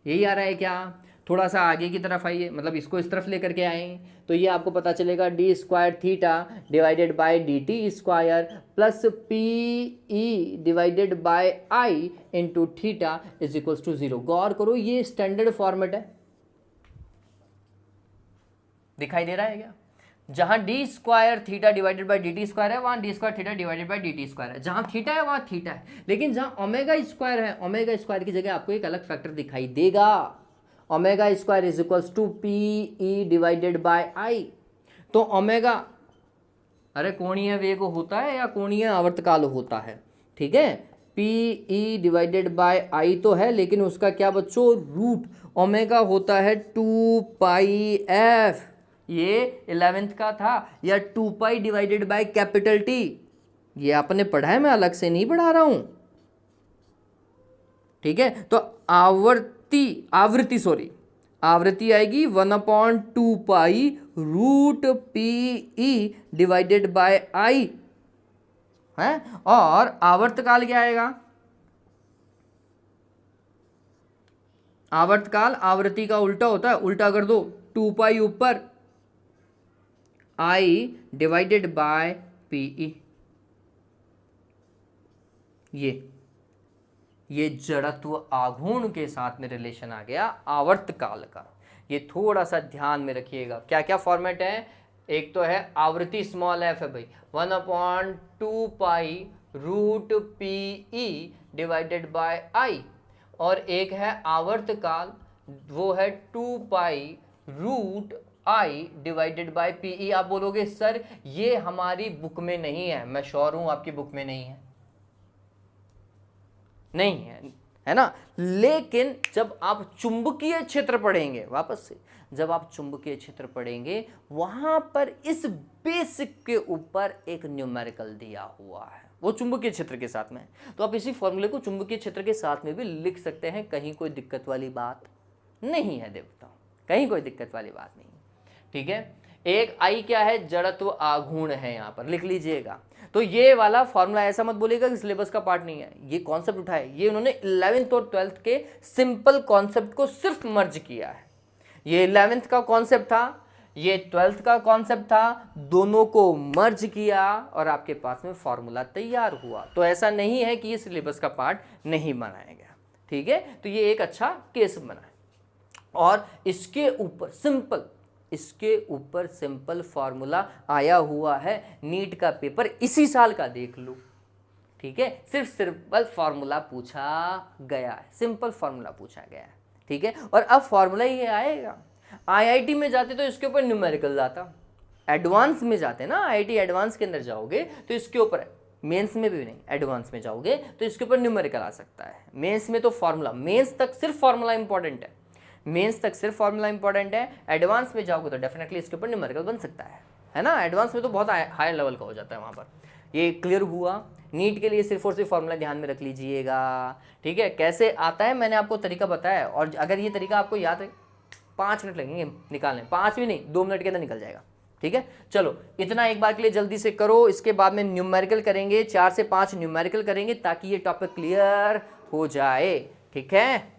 यही आ रहा है क्या? थोड़ा सा आगे की तरफ आइए, मतलब इसको इस तरफ लेकर के आए तो ये आपको पता चलेगा d² theta divided by dt² plus PE divided by I into theta is equals to 0। गौर करो, ये स्टैंडर्ड फॉर्मेट है, दिखाई दे रहा है क्या? जहां d² theta divided by dt² है, वहां d² theta divided by dt² है। जहां थीटा है वहां थीटा है, लेकिन जहां ω² है, ω² की जगह आपको एक अलग फैक्टर दिखाई देगा, ω² is equals to PE divided by I। तो ओमेगा, अरे कोणीय वेग होता है या कोणीय आवर्तकाल होता है, ठीक है, PE डिवाइडेड बाय I तो है, लेकिन उसका क्या बच्चों, रूट ओमेगा होता है 2πf, ये 11th का था, या 2π डिवाइडेड बाय कैपिटल T, ये आपने पढ़ा है, मैं अलग से नहीं पढ़ा रहा हूं। ठीक है, तो आवृत्ति आवृत्ति आएगी 1/2 root P E divided by I है, और आवर्तकाल क्या आएगा? आवर्तकाल आवृत्ति का उल्टा होता है, उल्टा कर दो, 2 ऊपर आई डिवाइडेड बाय पीई। ये जड़त्व आघूर्ण के साथ में रिलेशन आ गया आवर्तकाल का। ये थोड़ा सा ध्यान में रखिएगा। क्या क्या फॉर्मेट है? एक तो है आवृत्ति स्मॉल एफ है भाई, 1/2 root P E divided by I, और एक है आवर्तकाल, वो है 2 root I divided by P E. आप बोलोगे सर ये हमारी बुक में नहीं है, मैं श्योर हूं आपकी बुक में नहीं है, नहीं है, है ना। लेकिन जब आप चुंबकीय क्षेत्र पढ़ेंगे, वापस से जब आप चुंबकीय क्षेत्र पढ़ेंगे वहां पर इस बेसिक के ऊपर एक न्यूमेरिकल दिया हुआ है, वो चुंबकीय क्षेत्र के साथ में, तो आप इसी फॉर्मूले को चुंबकीय क्षेत्र के साथ में भी लिख सकते हैं। कहीं कोई दिक्कत वाली बात नहीं है देवता, कहीं कोई दिक्कत वाली बात नहीं, ठीक है। एक आई क्या है? जड़त्व आघूर्ण है, यहां पर लिख लीजिएगा। तो ये वाला फॉर्मूला ऐसा मत बोलिएगा कि सिलेबस का पार्ट नहीं है, ये कॉन्सेप्ट उठाए, ये उन्होंने 11th और 12th के सिंपल कॉन्सेप्ट को सिर्फ मर्ज किया है। ये 11th का कॉन्सेप्ट था, ये 12th का कॉन्सेप्ट था, दोनों को मर्ज किया और आपके पास में फॉर्मूला तैयार हुआ। तो ऐसा नहीं है कि ये सिलेबस का पार्ट नहीं बनाया गया, ठीक है। तो ये एक अच्छा केस बना है, और इसके ऊपर सिंपल फॉर्मूला आया हुआ है। नीट का पेपर इसी साल का देख लो, ठीक है। सिर्फ सिंपल फॉर्मूला पूछा गया है, सिंपल फॉर्मूला पूछा गया है, ठीक है। और अब फॉर्मूला ये आएगा। आईआईटी में जाते तो इसके ऊपर न्यूमेरिकल आता, एडवांस में जाते ना, आईआईटी एडवांस के अंदर जाओगे तो इसके ऊपर, मेंस में भी नहीं, एडवांस में जाओगे तो इसके ऊपर न्यूमेरिकल आ सकता है। मेंस में तो फॉर्मूला, मेंस तक सिर्फ फॉर्मूला इंपॉर्टेंट है, मेंस तक सिर्फ फॉर्मूला इंपॉर्टेंट है। एडवांस में जाओगे तो डेफिनेटली इसके ऊपर न्यूमेरिकल बन सकता है ना। एडवांस में तो बहुत हाई लेवल का हो जाता है वहाँ पर। ये क्लियर हुआ। नीट के लिए सिर्फ और सिर्फ फॉर्मूला ध्यान में रख लीजिएगा, ठीक है। कैसे आता है मैंने आपको तरीका बताया, और अगर ये तरीका आपको याद है 5 मिनट लगेंगे निकालने, 5 भी नहीं 2 मिनट के अंदर निकल जाएगा, ठीक है। चलो इतना एक बार के लिए जल्दी से करो, इसके बाद में न्यूमेरिकल करेंगे, 4 से 5 न्यूमेरिकल करेंगे ताकि ये टॉपिक क्लियर हो जाए, ठीक है।